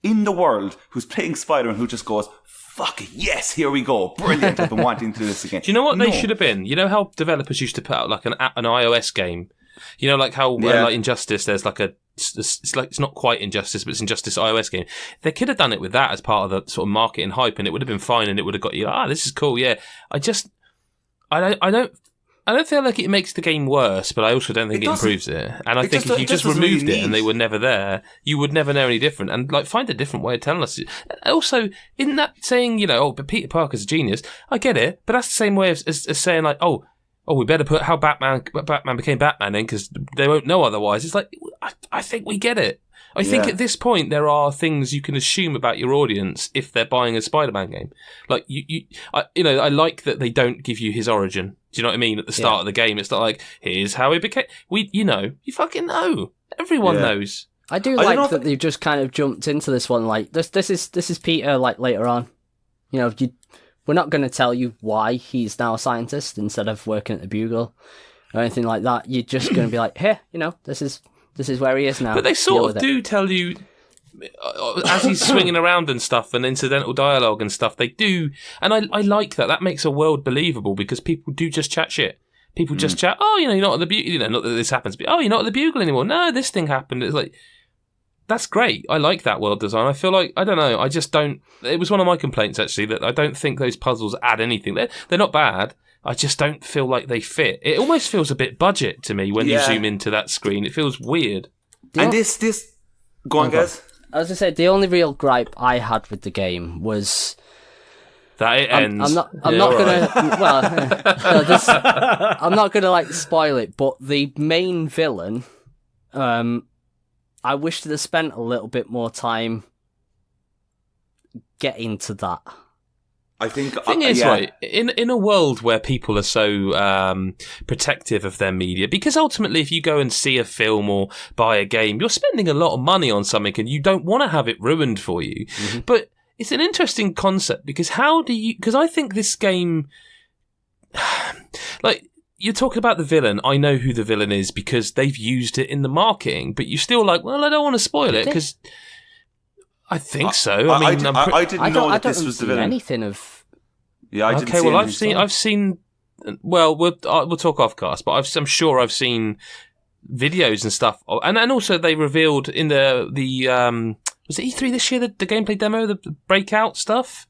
in the world who's playing Spider-Man who just goes, fuck it, yes, here we go. Brilliant, I've been wanting to do this again. Do you know what they should have been? You know how developers used to put out like an iOS game? You know, like how like Injustice, there's like it's not quite Injustice, but it's Injustice iOS game. They could have done it with that as part of the sort of marketing hype, and it would have been fine, and it would have got you, this is cool, yeah. I don't feel like it makes the game worse, but I also don't think it improves it. And I think if you just removed it and they were never there, you would never know any different. And like, find a different way of telling us. Also, isn't that saying, but Peter Parker's a genius? I get it, but that's the same way as saying like, we better put how Batman became Batman in because they won't know otherwise. It's like, I think we get it. I think at this point there are things you can assume about your audience if they're buying a Spider-Man game. Like I like that they don't give you his origin. Do you know what I mean? At the start of the game, it's not like, here's how he became. You fucking know. Everyone knows. I do like that they've just kind of jumped into this one. Like this is Peter. Like later on, we're not going to tell you why he's now a scientist instead of working at the Bugle or anything like that. You're just going to be like, hey, this is where he is now. But they sort of do tell you as he's swinging around and stuff, and incidental dialogue and stuff. They do, and I like that. That makes a world believable because people do just chat shit. People just chat. Oh, you're not at the Bugle. Not that this happens, but you're not at the Bugle anymore. No, this thing happened. It's like, that's great. I like that world design. I feel like, I don't know. I just don't. It was one of my complaints actually that I don't think those puzzles add anything. They're not bad. I just don't feel like they fit. It almost feels a bit budget to me when you zoom into that screen. It feels weird. And this... Go on, guys. I was going to say, the only real gripe I had with the game was... that it ends. I'm not going to... Well, I'm not going to, like, spoil it, but the main villain, I wish they'd have spent a little bit more time getting to that. I think the thing is, right, in a world where people are so protective of their media, because ultimately if you go and see a film or buy a game, you're spending a lot of money on something and you don't want to have it ruined for you. Mm-hmm. But it's an interesting concept because because I think this game, like, you're talking about the villain. I know who the villain is because they've used it in the marketing, but you're still like, well, I don't want to spoil it because I think so. I didn't know that this was the villain. Anything of? Yeah, I didn't see anything. I've seen. Well, we'll talk off cast, but I'm sure I've seen videos and stuff, and also they revealed in the was it E3 this year the gameplay demo, the breakout stuff.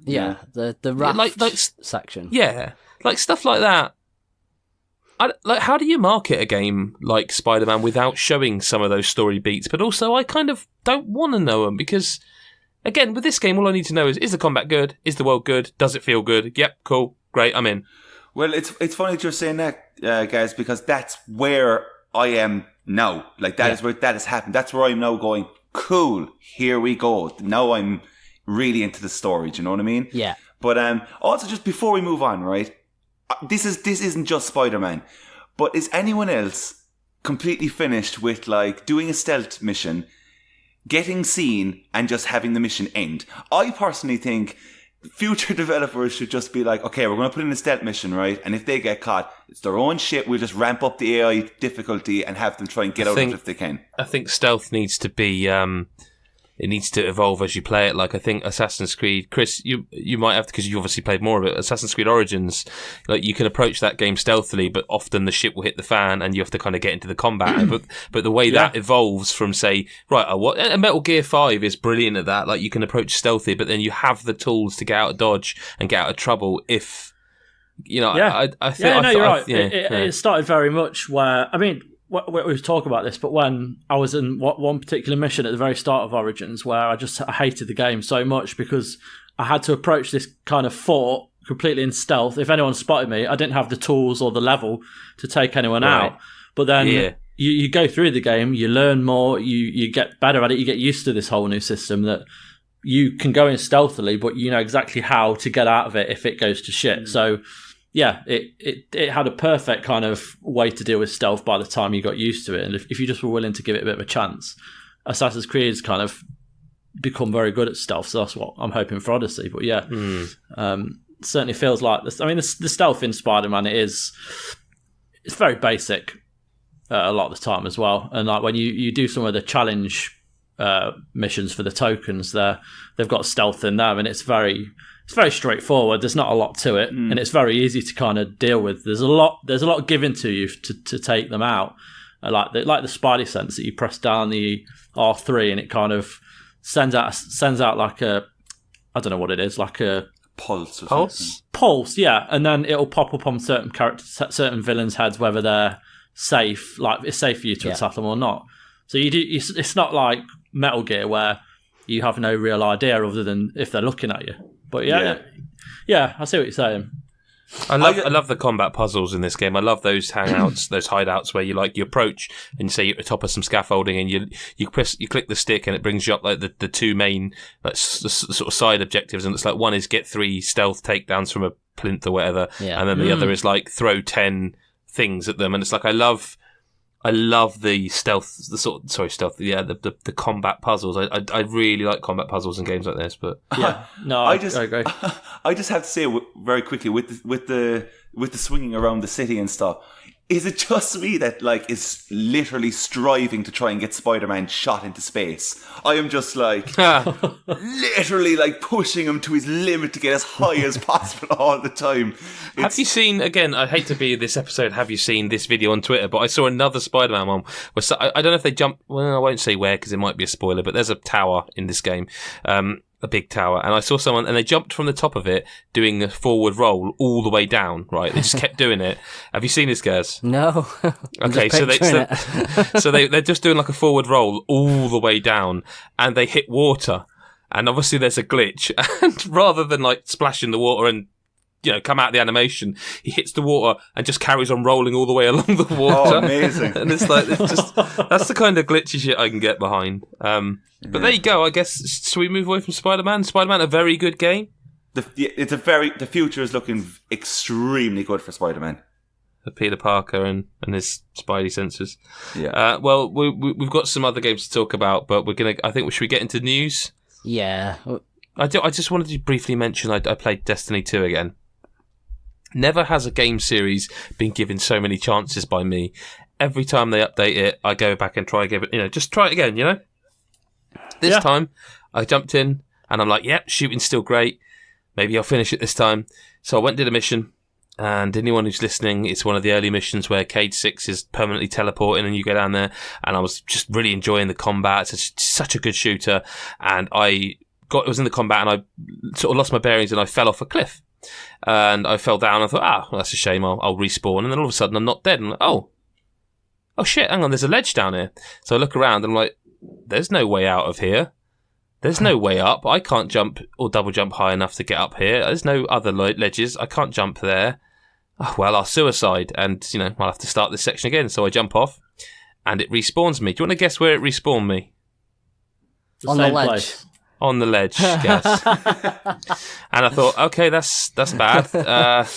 Yeah, the raft section. Yeah, like stuff like that. How do you market a game like Spider-Man without showing some of those story beats? But also, I kind of don't want to know them because, again, with this game, all I need to know is the combat good? Is the world good? Does it feel good? Yep, cool, great, I'm in. Well, it's funny that you're saying that, guys, because that's where I am now. Like, that is where that has happened. That's where I'm now going, cool, here we go. Now I'm really into the story, do you know what I mean? Yeah. But also, just before we move on, right, this isn't just Spider-Man, but is anyone else completely finished with, like, doing a stealth mission, getting seen, and just having the mission end? I personally think future developers should just be like, okay, we're going to put in a stealth mission, right? And if they get caught, it's their own shit. We'll just ramp up the AI difficulty and have them try and get out of it if they can. I think stealth needs to be... it needs to evolve as you play it. Like, I think Assassin's Creed, Chris, you might have to, because you obviously played more of it. Assassin's Creed Origins, like, you can approach that game stealthily, but often the shit will hit the fan and you have to kind of get into the combat. but the way that evolves from, say, a Metal Gear 5 is brilliant at that. Like, you can approach stealthy, but then you have the tools to get out of dodge and get out of trouble if, you know, I think... you're right. It started very much where, I mean... We've talked about this, but when I was in one particular mission at the very start of Origins where I hated the game so much because I had to approach this kind of fort completely in stealth. If anyone spotted me, I didn't have the tools or the level to take anyone out. But then you go through the game, you learn more, you get better at it, you get used to this whole new system that you can go in stealthily, but you know exactly how to get out of it if it goes to shit. So... yeah, it had a perfect kind of way to deal with stealth by the time you got used to it. And if you just were willing to give it a bit of a chance, Assassin's Creed's kind of become very good at stealth. So that's what I'm hoping for Odyssey. But yeah, certainly feels like this. I mean, the stealth in Spider-Man, it's very basic a lot of the time as well. And like when you do some of the challenge missions for the tokens, they've got stealth in them, and it's very straightforward. There's not a lot to it, and it's very easy to kind of deal with. There's a lot given to you to take them out. Like the Spidey sense that you press down the R3 and it kind of sends out like a, I don't know what it is, like a pulse. Pulse, yeah, and then it'll pop up on certain characters, certain villains' heads whether they're safe, like it's safe for you to attack them or not. So you do. It's not like Metal Gear where you have no real idea other than if they're looking at you. But yeah, I see what you're saying. I love the combat puzzles in this game. I love those hangouts, those hideouts where you approach and you say you're at the top of some scaffolding and you click the stick and it brings you up like the two main the sort of side objectives, and it's like one is get 3 stealth takedowns from a plinth or whatever, and then the other is like throw 10 things at them, and it's like I love the stealth, the combat puzzles. I really like combat puzzles in games like this. But yeah, no, I agree. I just have to say very quickly with the swinging around the city and stuff. Is it just me that is literally striving to try and get Spider-Man shot into space? I am just literally pushing him to his limit to get as high as possible all the time. Have you seen, again, I hate to be this episode, have you seen this video on Twitter, but I saw another Spider-Man one where I don't know if they jumped, well, I won't say where because it might be a spoiler, but there's a tower in this game. A big tower, and I saw someone, and they jumped from the top of it, doing a forward roll all the way down. Right, they just kept doing it. Have you seen this, guys? No. Okay, so they're just doing like a forward roll all the way down, and they hit water, and obviously there's a glitch, and rather than splashing the water and come out of the animation, he hits the water and just carries on rolling all the way along the water. Oh, amazing! And it's that's the kind of glitchy shit I can get behind. But there you go. I guess should we move away from Spider-Man? Spider-Man, a very good game. The future is looking extremely good for Spider-Man. For Peter Parker and his Spidey senses. Yeah. Well, we've got some other games to talk about, but should we get into news? Yeah. I just wanted to briefly mention I played Destiny 2 again. Never has a game series been given so many chances by me. Every time they update it, I go back and try and give it, just try it again, This time, I jumped in and I'm like, yep, shooting's still great. Maybe I'll finish it this time. So I went and did a mission. And anyone who's listening, it's one of the early missions where Cage 6 is permanently teleporting and you go down there. And I was just really enjoying the combat. It's such a good shooter. And I was in the combat and I sort of lost my bearings and I fell off a cliff. And I fell down and I thought, well, that's a shame. I'll respawn. And then all of a sudden I'm not dead. And I'm like, oh shit, hang on, there's a ledge down here. So I look around and I'm like, there's no way out of here. There's no way up. I can't jump or double jump high enough to get up here. There's no other ledges. I can't jump there. Oh, well, I'll suicide and, I'll have to start this section again. So I jump off and it respawns me. Do you want to guess where it respawned me? On the ledge. Place. On the ledge, yes. And I thought, okay, that's bad.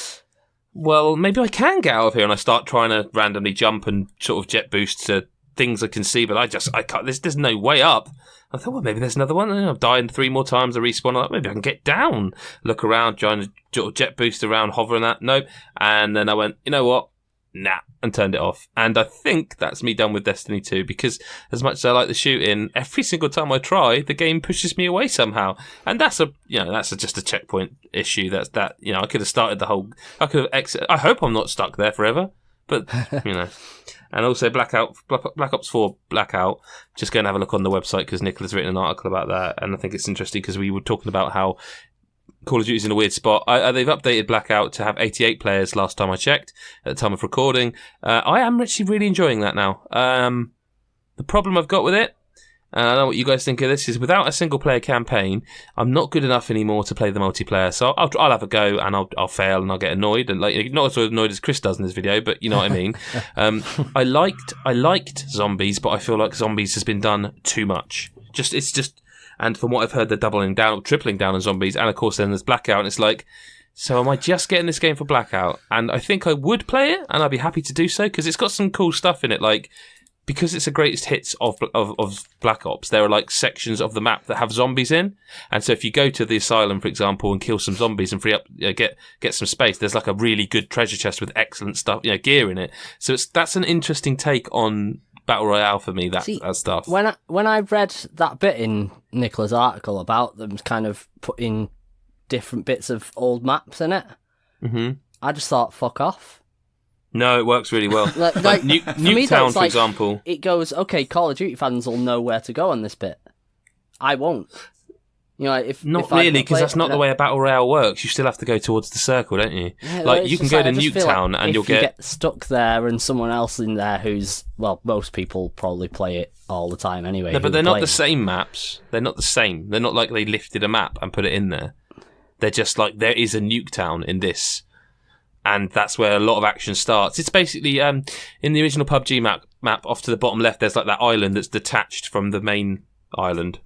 Well, maybe I can get out of here. And I start trying to randomly jump and sort of jet boost to things I can see, but I can't. There's no way up. I thought, well, maybe there's another one. I've died 3 more times. I respawn. I'm like, maybe I can get down. Look around, trying to jet boost around, hovering that. No. And then I went, you know what? Nah. And turned it off. And I think that's me done with Destiny 2 because as much as I like the shooting, every single time I try, the game pushes me away somehow. And that's just a checkpoint issue. I could have started the whole, I could have I hope I'm not stuck there forever. But, And also Black Ops 4 Blackout, just go and have a look on the website because Nicola's written an article about that. And I think it's interesting because we were talking about how Call of Duty's in a weird spot. They've updated Blackout to have 88 players last time I checked at the time of recording. I am actually really enjoying that now. The problem I've got with it, and I know what you guys think of this, is without a single player campaign, I'm not good enough anymore to play the multiplayer. So I'll have a go and I'll fail and I'll get annoyed, and not as annoyed as Chris does in this video, but you know what I mean. I liked zombies, but I feel like zombies has been done too much. And from what I've heard, they're doubling down, tripling down on zombies, and of course then there's Blackout, and it's like, so am I just getting this game for Blackout? And I think I would play it, and I'd be happy to do so because it's got some cool stuff in it, like. Because it's the greatest hits of Black Ops, there are like sections of the map that have zombies in, and so if you go to the asylum, for example, and kill some zombies and free up, get some space, there's like a really good treasure chest with excellent stuff, gear in it. So that's an interesting take on Battle Royale for me. That stuff. When I read that bit in Nicola's article about them kind of putting different bits of old maps in it, I just thought, fuck off. No, it works really well. like Nuketown, for example. It goes, okay, Call of Duty fans will know where to go on this bit. I won't. Not really, because that's not the way a Battle Royale works. You still have to go towards the circle, don't you? Yeah, you can go to Nuketown and you'll get stuck there and someone else in there who's, well, most people probably play it all the time anyway. No, but they're not the same maps. They're not the same. They're not like they lifted a map and put it in there. They're just like, there is a Nuketown in this. And that's where a lot of action starts. It's basically, in the original PUBG map, off to the bottom left, there's like that island that's detached from the main island.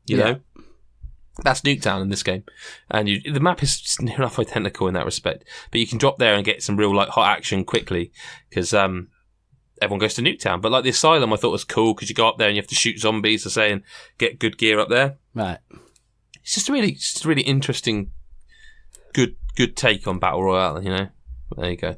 You know? That's Nuketown in this game. And the map is near enough identical in that respect. But you can drop there and get some real like hot action quickly. Because everyone goes to Nuketown. But like the asylum I thought was cool because you go up there and you have to shoot zombies, to say, and get good gear up there. Right. It's just a really interesting, good take on Battle Royale, There you go.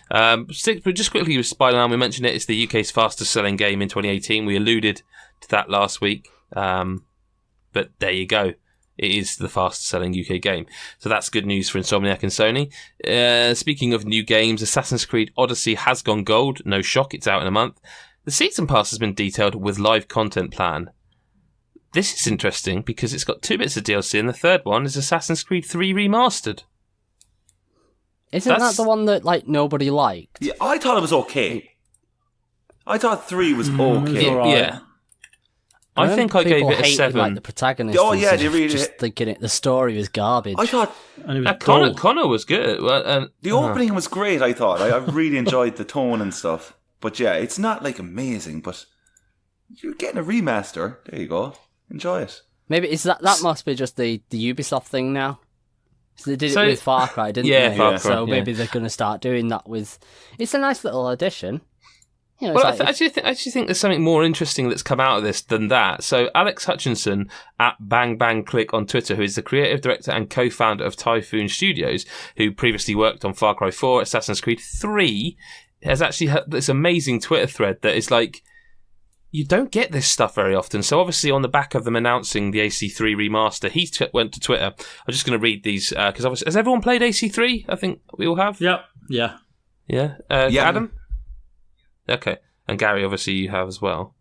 But just quickly with Spider-Man, we mentioned it. It's the UK's fastest selling game in 2018. We alluded to that last week. But there you go. It is the fastest selling UK game. So that's good news for Insomniac and Sony. Speaking of new games, Assassin's Creed Odyssey has gone gold. No shock, it's out in a month. The season pass has been detailed with live content plan. This is interesting because it's got 2 bits of DLC and the third one is Assassin's Creed 3 Remastered. Isn't that the one that nobody liked? Yeah, I thought it was okay. I thought 3 was okay. Yeah. I think I gave it a 7. The protagonist. Oh yeah, they really just thinking the story was garbage. I thought Connor was good. The opening was great. I thought I really enjoyed the tone and stuff. But yeah, it's not amazing. But you're getting a remaster. There you go. Enjoy it. Maybe that must be just the Ubisoft thing now. So they did it with Far Cry, didn't they? Far Cry, so maybe they're going to start doing that with. It's a nice little addition. You know, well, I actually think there's something more interesting that's come out of this than that. So Alex Hutchinson at Bang Bang Click on Twitter, who is the creative director and co-founder of Typhoon Studios, who previously worked on Far Cry 4, Assassin's Creed 3, has actually had this amazing Twitter thread that is like, you don't get this stuff very often. So obviously on the back of them announcing the AC3 remaster, he went to Twitter. I'm just going to read these because obviously, has everyone played AC3? I think we all have. Yep. Yeah. Yeah. Adam? Okay. And Gary, obviously you have as well.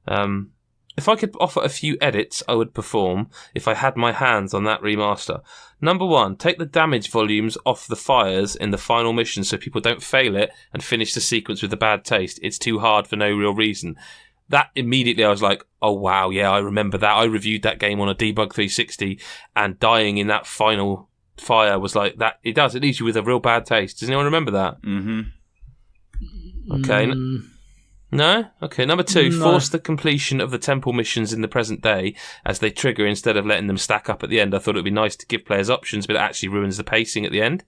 If I could offer a few edits I would perform if I had my hands on that remaster. Number 1, take the damage volumes off the fires in the final mission so people don't fail it and finish the sequence with a bad taste. It's too hard for no real reason. That immediately I was like, oh wow, yeah, I remember that. I reviewed that game on a Debug 360 and dying in that final fire was like that. It leaves you with a real bad taste. Does anyone remember that? Mm-hmm. Okay. No? Okay. Number 2, force the completion of the temple missions in the present day as they trigger instead of letting them stack up at the end. I thought it would be nice to give players options, but it actually ruins the pacing at the end.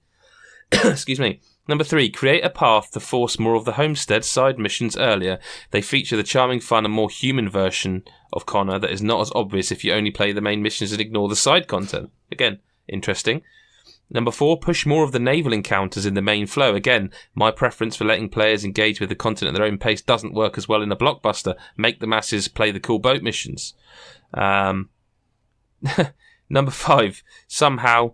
Excuse me. Number 3, create a path to force more of the Homestead side missions earlier. They feature the charming, fun and more human version of Connor that is not as obvious if you only play the main missions and ignore the side content. Again, interesting. Number 4, push more of the naval encounters in the main flow. Again, my preference for letting players engage with the content at their own pace doesn't work as well in a blockbuster. Make the masses play the cool boat missions. Number 5, somehow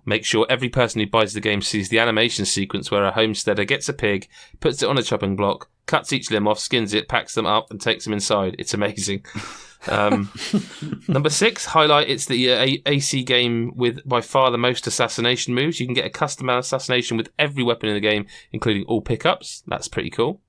make sure every person who buys the game sees the animation sequence where a homesteader gets a pig, puts it on a chopping block, cuts each limb off, skins it, packs them up and takes them inside. It's amazing. Number 6, highlight it's the AC game with by far the most assassination moves. You can get a custom assassination with every weapon in the game, including all pickups. That's pretty cool.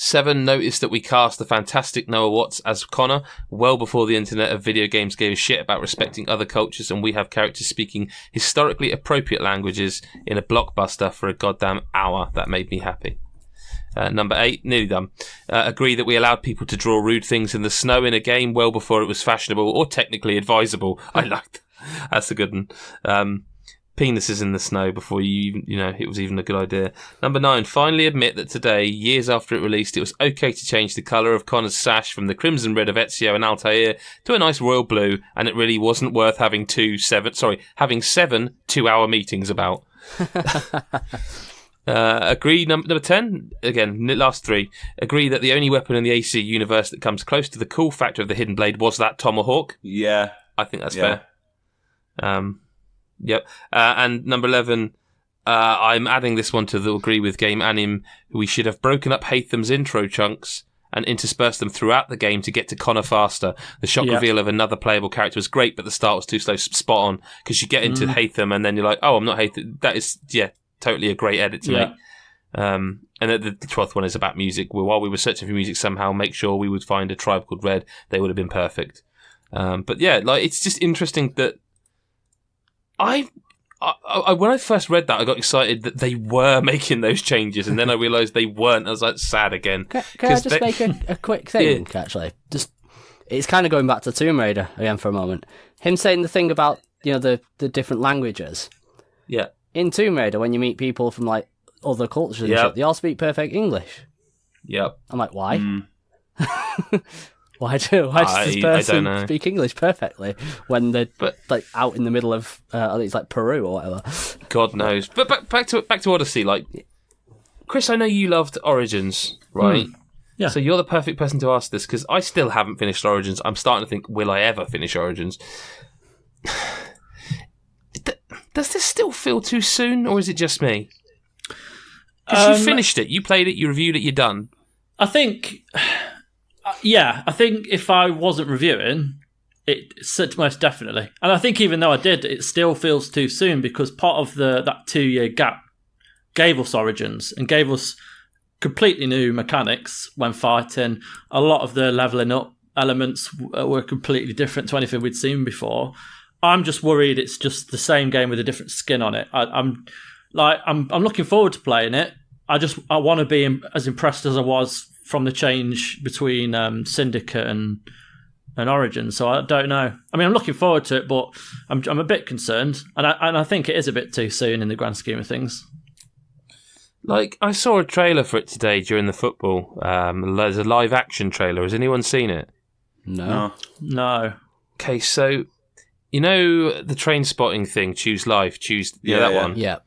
7, notice that we cast the fantastic Noah Watts as Connor well before the internet of video games gave a shit about respecting other cultures, and we have characters speaking historically appropriate languages in a blockbuster for a goddamn hour. That made me happy. Number 8, nearly done. Agree that we allowed people to draw rude things in the snow in a game well before it was fashionable or technically advisable. I liked that's a good one. Penises in the snow before it was even a good idea. Number 9, finally admit that today, years after it released, it was okay to change the colour of Connor's sash from the crimson red of Ezio and Altair to a nice royal blue, and it really wasn't worth having 7 2-hour meetings about. Agree. Number 10, again, last 3. Agree that the only weapon in the AC universe that comes close to the cool factor of the hidden blade was that tomahawk. Yeah. I think that's fair. Yep. And number 11, I'm adding this one to the agree with game anim. We should have broken up Hatham's intro chunks and interspersed them throughout the game to get to Connor faster. The shock reveal of another playable character was great, but the start was too slow. Spot on, because you get into Hatham and then you're like, oh, I'm not Hatham. That is, totally a great edit to make. And the 12th one is about music. While we were searching for music, somehow make sure we would find a tribe called Red. They would have been perfect. But yeah, like it's just interesting that I when I first read that, I got excited that they were making those changes, and then I realised they weren't. I was like sad again. Can I just make a quick thing? Actually, just it's kind of going back to Tomb Raider again for a moment. Him saying the thing about the different languages. Yeah. In Tomb Raider, when you meet people from like other cultures and shit, they all speak perfect English. Yep. I'm like, why? Why does this person speak English perfectly when they're like out in the middle of I think it's like Peru or whatever? God knows. But back to Odyssey. Like, Chris, I know you loved Origins, right? Yeah. So you're the perfect person to ask this because I still haven't finished Origins. I'm starting to think, will I ever finish Origins? Does this still feel too soon, or is it just me? Because you finished it, you played it, you reviewed it, you're done. I think. I think if I wasn't reviewing, it's most definitely. And I think even though I did, it still feels too soon because part of that 2-year gap gave us Origins and gave us completely new mechanics when fighting. A lot of the leveling up elements were completely different to anything we'd seen before. I'm just worried it's just the same game with a different skin on it. I'm looking forward to playing it. I want to be as impressed as I was from the change between Syndicate and Origin. So I don't know. I mean, I'm looking forward to it, but I'm a bit concerned, and I think it is a bit too soon in the grand scheme of things. Like, I saw a trailer for it today during the football. There's a live action trailer. Has anyone seen it? No. Okay, so you know the Train Spotting thing, Choose Life, that one? Yeah.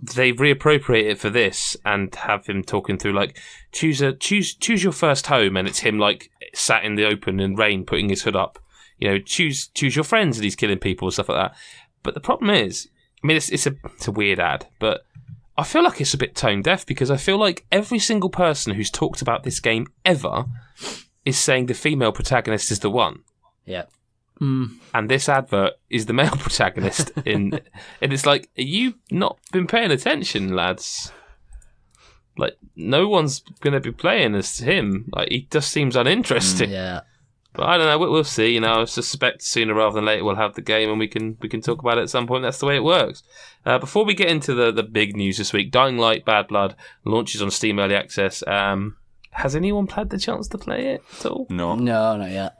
They reappropriate it for this and have him talking through, like, choose your first home, and it's him, like, sat in the open in rain, putting his hood up. You know, choose your friends, and he's killing people and stuff like that. But the problem is, I mean, it's a weird ad, but I feel like it's a bit tone deaf, because I feel like every single person who's talked about this game ever is saying the female protagonist is the one. Yeah. And this advert is the male protagonist. And it's like, are you not been paying attention, lads? Like, no one's going to be playing as him. Like, he just seems uninteresting. Yeah. But I don't know. We'll see. You know, I suspect sooner rather than later we'll have the game and we can talk about it at some point. That's the way it works. Before we get into the big news this week, Dying Light Bad Blood launches on Steam Early Access. Has anyone had the chance to play it at all? No, not yet.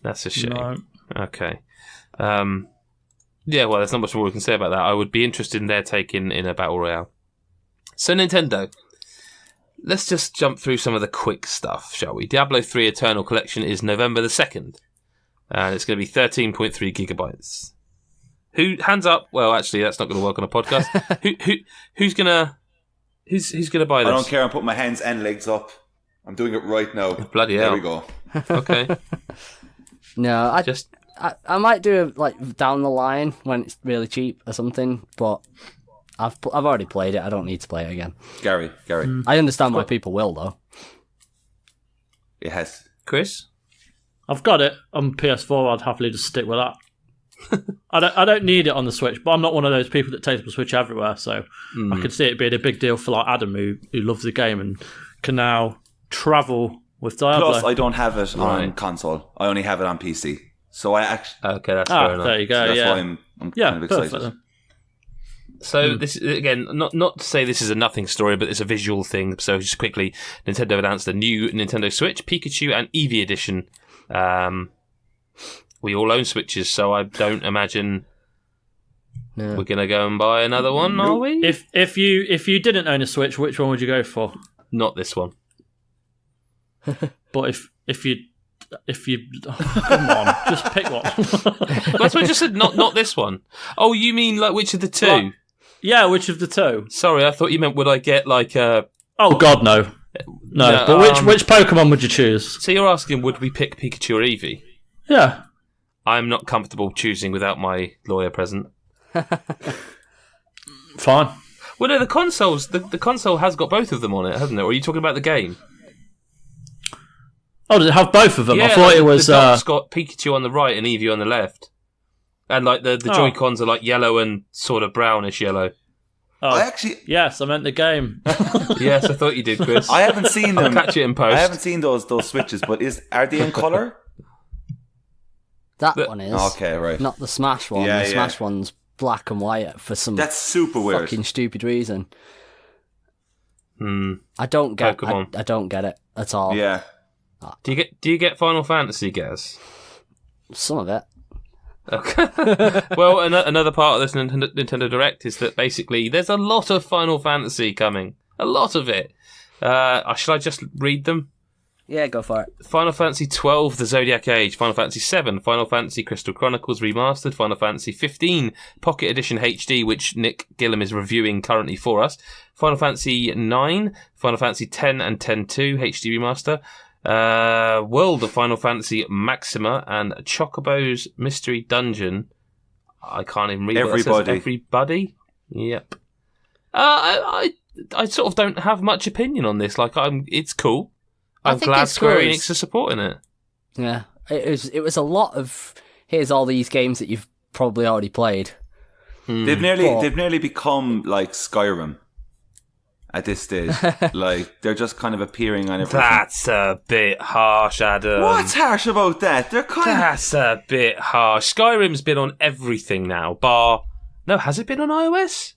That's a shame. No. Okay. Yeah, well, there's not much more we can say about that. I would be interested in their take in a Battle Royale. So, Nintendo. Let's just jump through some of the quick stuff, shall we? Diablo 3 Eternal Collection is November the 2nd. And it's going to be 13.3 gigabytes. Hands up? Well, actually, that's not going to work on a podcast. Who's going to buy this? I don't care. I'm putting my hands and legs up. I'm doing it right now. Bloody hell. There we go. Okay. No, I might do it like down the line when it's really cheap or something, but I've already played it. I don't need to play it again. Gary. I understand why people will, though. It has. Chris? I've got it on PS4. I'd happily just stick with that. I don't need it on the Switch, but I'm not one of those people that takes the Switch everywhere, so I could see it being a big deal for like Adam, who loves the game and can now travel with Diablo. Plus, I don't have it on console. I only have it on PC. So I actually... Okay, that's fair enough. There you go, so that's why I'm kind of excited. Perfect. So this is, again, not to say this is a nothing story, but it's a visual thing. So just quickly, Nintendo announced a new Nintendo Switch, Pikachu and Eevee edition. We all own Switches, so I don't imagine we're going to go and buy another one, are we? If you didn't own a Switch, which one would you go for? Not this one. But if you come on, just pick one. That's what I just said. Not this one. Oh, you mean like which of the two? What? Yeah, which of the two? Sorry, I thought you meant would I get like a... Oh God, no. But which Pokemon would you choose? So you're asking, would we pick Pikachu or Eevee? Yeah. I'm not comfortable choosing without my lawyer present. Fine. Well, no, the console has got both of them on it, hasn't it? Or are you talking about the game? Oh, does it have both of them? Yeah, I thought it was... The dock's got Pikachu on the right and Eevee on the left. And like the Joy-Cons are like yellow and sort of brownish yellow. Oh, yes, I meant the game. Yes, I thought you did, Chris. I haven't seen them. I'll catch it in post. I haven't seen those Switches, but are they in colour? That one is. Okay, right. Not the Smash one. Yeah, the Smash one's black and white for some That's super weird. fucking stupid reason. I don't get it at all. Yeah. Do you get Final Fantasy, Gaz? Some of it. Okay. Well, another part of this Nintendo Direct is that basically there's a lot of Final Fantasy coming. A lot of it. Should I just read them? Yeah, go for it. Final Fantasy XII, The Zodiac Age, Final Fantasy VII, Final Fantasy Crystal Chronicles Remastered, Final Fantasy 15 Pocket Edition HD, which Nick Gillam is reviewing currently for us, Final Fantasy 9, Final Fantasy 10 and 10-2 HD Remaster, World of Final Fantasy Maxima, and Chocobo's Mystery Dungeon. I can't even read what that says. Everybody? Yep. I sort of don't have much opinion on this. Like, it's cool. I'm glad Square Enix are supporting it. Yeah, it was a lot of here's all these games that you've probably already played. They've nearly become like Skyrim at this stage. Like they're just kind of appearing on everything. That's a bit harsh, Adam. What's harsh about that? That's a bit harsh. Skyrim's been on everything now, has it been on iOS?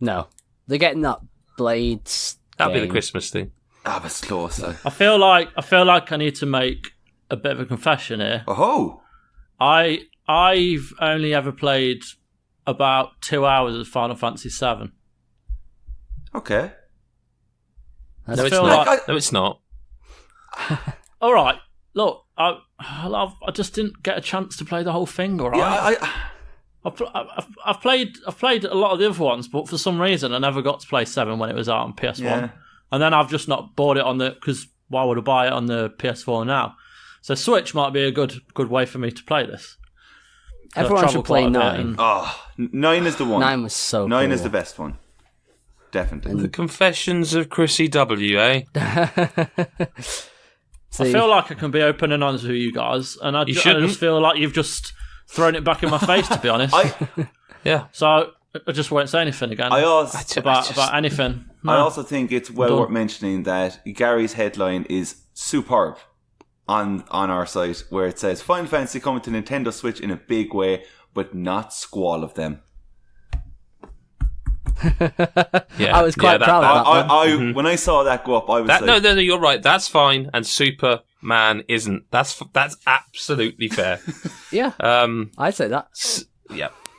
No, they're getting that Blades. That'll be the Christmas thing. But it's close. Though. I feel like I need to make a bit of a confession here. Oh, I've only ever played about 2 hours of Final Fantasy VII. Okay. No, it's not. No, it's not. All right. Look, I just didn't get a chance to play the whole thing. All right. Yeah, I've played a lot of the other ones, but for some reason I never got to play 7 when it was out on PS1, and then I've just not bought it on because why would I buy it on the PS4 now? So Switch might be a good way for me to play this. Everyone should play 9. 9 is the one. 9 was so 9 cool. is the best one. Definitely. The Confessions of Chrissy W, eh? I feel like I can be open and honest with you guys, and I just feel like you've just thrown it back in my face, to be honest. Yeah. So I just won't say anything again about anything. No. I also think it's well worth mentioning that Gary's headline is superb on our site, where it says Final Fantasy coming to Nintendo Switch in a big way, but not squall of them. I was quite proud of that one. When I saw that go up, I was like... No, you're right. That's fine. And Superman isn't. That's absolutely fair. Yeah, I'd say that.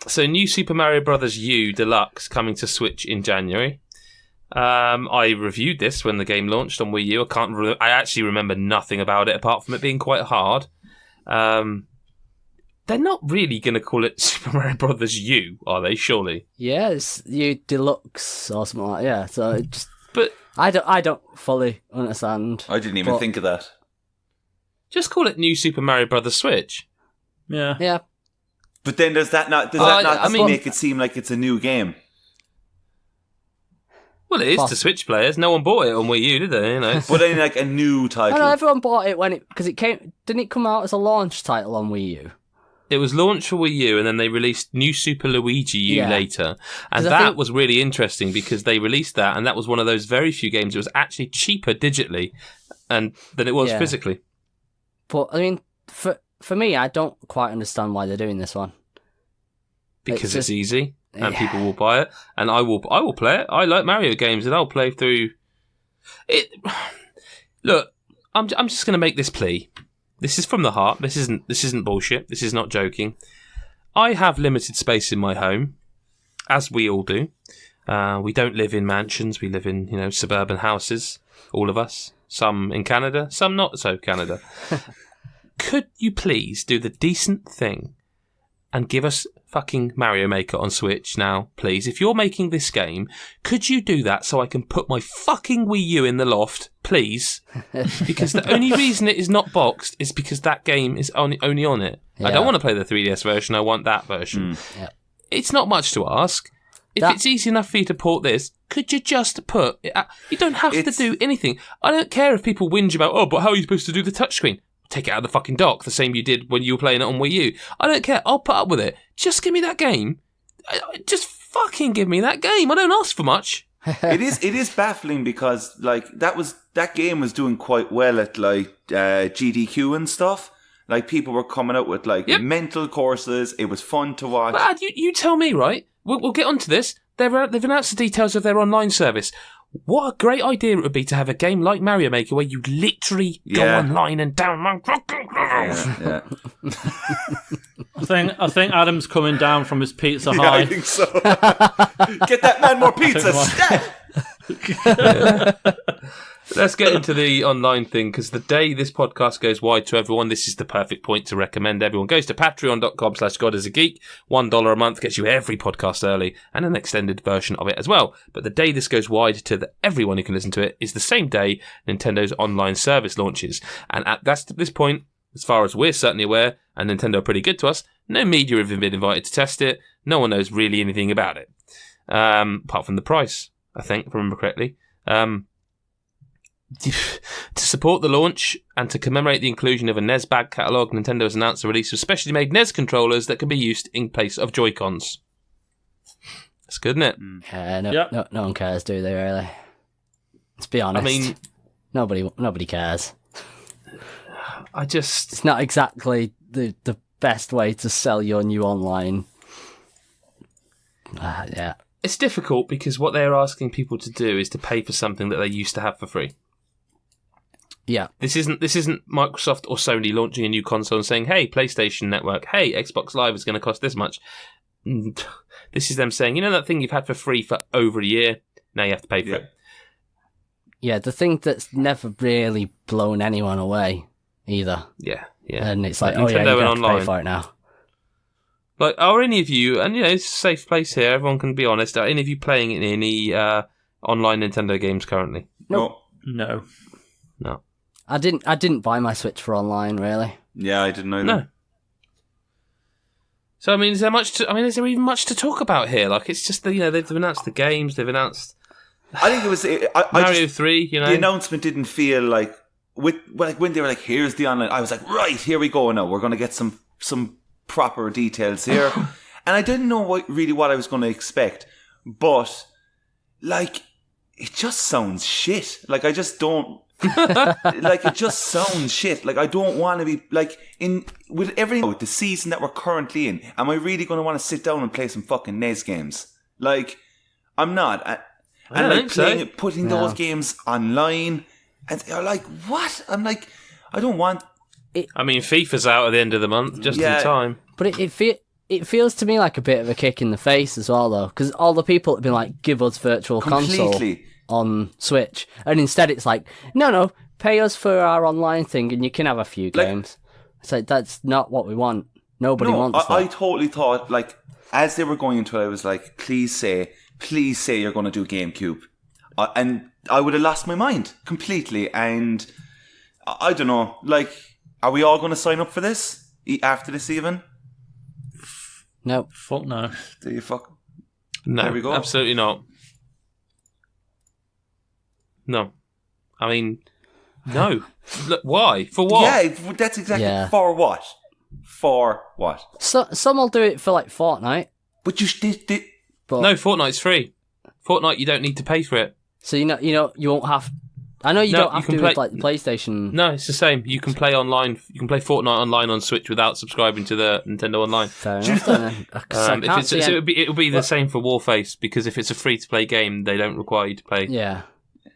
So New Super Mario Bros. U Deluxe coming to Switch in January. I reviewed this when the game launched on Wii U. I actually remember nothing about it apart from it being quite hard. They're not really going to call it Super Mario Bros. U, are they? Surely. Yeah, it's U Deluxe or something like that. Yeah. So it just, but I don't fully understand. I didn't even think of that. Just call it New Super Mario Bros. Switch. Yeah. Yeah. But then does that not make it seem like it's a new game? Well, it is to Switch players. No one bought it on Wii U, did they? You know. But then, like, a new title. No, everyone bought it because it came. Didn't it come out as a launch title on Wii U? It was launched for Wii U, and then they released New Super Luigi U later. And that was really interesting because they released that, and that was one of those very few games that was actually cheaper digitally than it was physically. But, I mean, for me, I don't quite understand why they're doing this one. Because it's easy, and people will buy it, and I will play it. I like Mario games, and I'll play through it. Look, I'm just going to make this plea. This is from the heart. This isn't bullshit. This is not joking. I have limited space in my home, as we all do. We don't live in mansions. We live in, suburban houses. All of us. Some in Canada, some not so Canada. Could you please do the decent thing and give us fucking Mario Maker on Switch now, please? If you're making this game, could you do that so I can put my fucking Wii U in the loft, please? Because the only reason it is not boxed is because that game is only on it. Yeah. I don't want to play the 3DS version, I want that version. Yeah. It's not much to ask. If it's easy enough for you to port this, could you just put it out? You don't have to do anything. I don't care if people whinge about, but how are you supposed to do the touchscreen? Take it out of the fucking dock, the same you did when you were playing it on Wii U. I don't care. I'll put up with it. Just give me that game. Just fucking give me that game. I don't ask for much. It is baffling because that game was doing quite well at GDQ and stuff. Like people were coming out with mental courses. It was fun to watch. But you tell me, right? We'll get onto this. They've announced the details of their online service. What a great idea it would be to have a game like Mario Maker where you literally go online and download fucking levels. Yeah. I think Adam's coming down from his pizza high. I think so. Get that man more pizza. Stat! Let's get into the online thing, because the day this podcast goes wide to everyone, this is the perfect point to recommend everyone goes to patreon.com/godisageek. $1 a month gets you every podcast early and an extended version of it as well. But the day this goes wide to everyone who can listen to it is the same day Nintendo's online service launches. And at this point, as far as we're certainly aware, and Nintendo are pretty good to us, no media have been invited to test it. No one knows really anything about it. Apart from the price, I think, if I remember correctly. To support the launch and to commemorate the inclusion of a NES back catalogue, Nintendo has announced the release of specially made NES controllers that can be used in place of Joy-Cons. That's good, isn't it? No one cares, do they, really? Let's be honest. I mean, nobody cares. It's not exactly the best way to sell your new online. It's difficult because what they're asking people to do is to pay for something that they used to have for free. Yeah. This isn't Microsoft or Sony launching a new console and saying, hey, PlayStation Network, hey, Xbox Live is going to cost this much. This is them saying, that thing you've had for free for over a year, now you have to pay for it. Yeah, the thing that's never really blown anyone away either. Yeah. And it's like, Nintendo you have online. to pay for it now. Like, are any of you, and it's a safe place here, everyone can be honest, are any of you playing in any online Nintendo games currently? No. I didn't buy my Switch for online, really. Yeah, I didn't either. No. So, I mean, is there even much to talk about here? Like, it's just, they've announced the games, they've announced... I think it was... Mario 3, The announcement didn't feel like... when they were like, here's the online... I was like, right, here we go now. We're going to get some proper details here. And I didn't know what I was going to expect. But, like, it just sounds shit. Like, I just don't... like, it just sounds shit. Like, I don't want to be... Like, with everything... With the season that we're currently in, am I really going to want to sit down and play some fucking NES games? Like, I'm not. And like putting those games online, and they're like, what? I'm like, I don't want it. I mean, FIFA's out at the end of the month, just in time. But it feels to me like a bit of a kick in the face as well, though, because all the people have been like, give us virtual console on Switch, and instead it's like, no, pay us for our online thing, and you can have a few games. It's like, that's not what we want. Nobody wants that. I totally thought, like, as they were going into it, I was like, please say you're going to do GameCube. And I would have lost my mind completely. And I don't know, like, are we all going to sign up for this after this even? No. Fuck no. Do you fuck? No, there we go. Absolutely not. No. I mean, no. Look, why? For what? Yeah, that's exactly for what? For what? So, some will do it for like Fortnite. But you did. No, Fortnite's free. Fortnite, you don't need to pay for it. So you won't have. I know you don't have to with like the PlayStation. No, it's the same. You can play online. You can play Fortnite online on Switch without subscribing to the Nintendo Online. Fair enough. It will be the same for Warface, because if it's a free to play game, they don't require you to play. Yeah,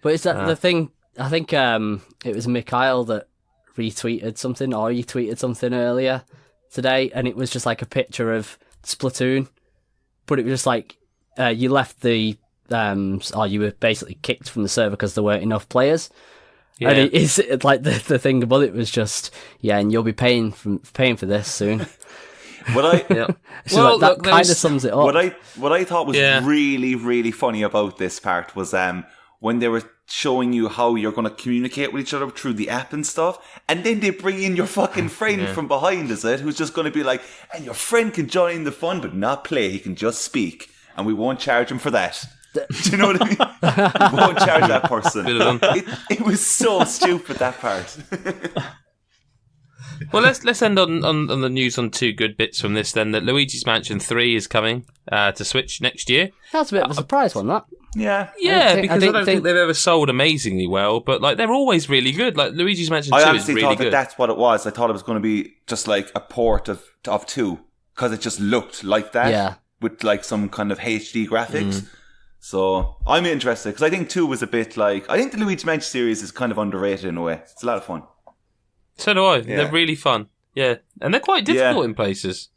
but is that the thing? I think it was Mikhail that retweeted something, or he tweeted something earlier today, and it was just like a picture of Splatoon, but it was just like you left the or you were basically kicked from the server because there weren't enough players. Yeah. And it's like the thing above it was just and you'll be paying for this soon. That kind of sums it up. What I thought was really, really funny about this part was when they were showing you how you're going to communicate with each other through the app and stuff, and then they bring in your fucking friend from behind, who's just going to be like, and your friend can join the fun but not play, he can just speak, and we won't charge him for that. Do you know what I mean? We won't charge that person. It was so stupid, that part. Well, let's end on the news on two good bits from this then. That Luigi's Mansion 3 is coming to Switch next year. That's a bit of a surprise one, that. Yeah, because I don't think they've ever sold amazingly well, but like they're always really good. Like Luigi's Mansion 2 is really good. I honestly thought that's what it was. I thought it was going to be just like a port of 2, because it just looked like that with like some kind of HD graphics. So I'm interested, because I think 2 was a bit like... I think the Luigi's Mansion series is kind of underrated in a way. It's a lot of fun. So do I. Yeah. They're really fun. Yeah. And they're quite difficult in places.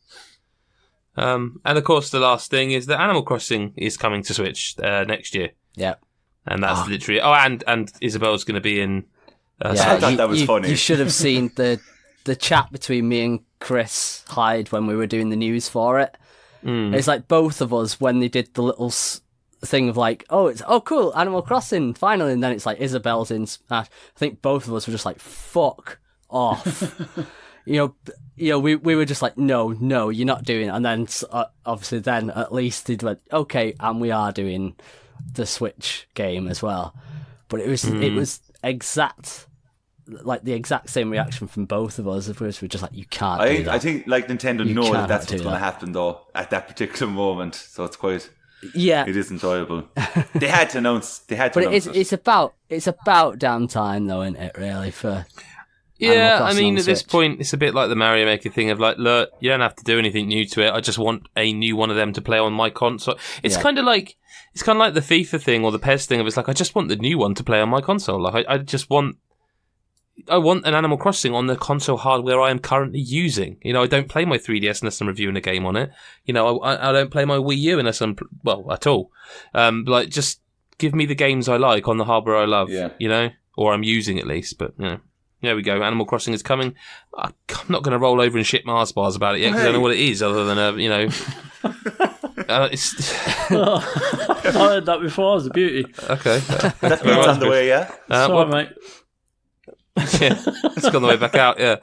And of course, the last thing is that Animal Crossing is coming to Switch next year. Yeah. And that's literally... Oh, and Isabel's going to be in... I thought that was funny. You should have seen the chat between me and Chris Hyde when we were doing the news for it. It's like both of us, when they did the little... thing of like, cool, Animal Crossing finally, and then it's like Isabel's in Smash. I think both of us were just like, fuck off. we were just like, no, you're not doing it. And then obviously then at least they went, okay, and we are doing the Switch game as well. But it was the exact same reaction from both of us. We're just like, you can't do that. I think like Nintendo know that's what's going to happen though at that particular moment, so it's quite... Yeah, it is enjoyable. They had to announce. It's about damn time, though, isn't it? Really, for I mean, at this point, it's a bit like the Mario Maker thing of like, look, you don't have to do anything new to it. I just want a new one of them to play on my console. It's kind of like the FIFA thing or the PES thing of it's like I just want the new one to play on my console. Like I want an Animal Crossing on the console hardware I am currently using. I don't play my 3DS unless I'm reviewing a game on it. I don't play my Wii U unless I'm at all. Just give me the games I like on the hardware I love, or I'm using at least. But there we go. Animal Crossing is coming. I'm not going to roll over and shit my arse bars about it yet because I don't know what it is other than it's. I heard that before. It was a beauty. Okay, that's on the way. Yeah, sorry, mate. Yeah, it's gone the way back out. Yeah,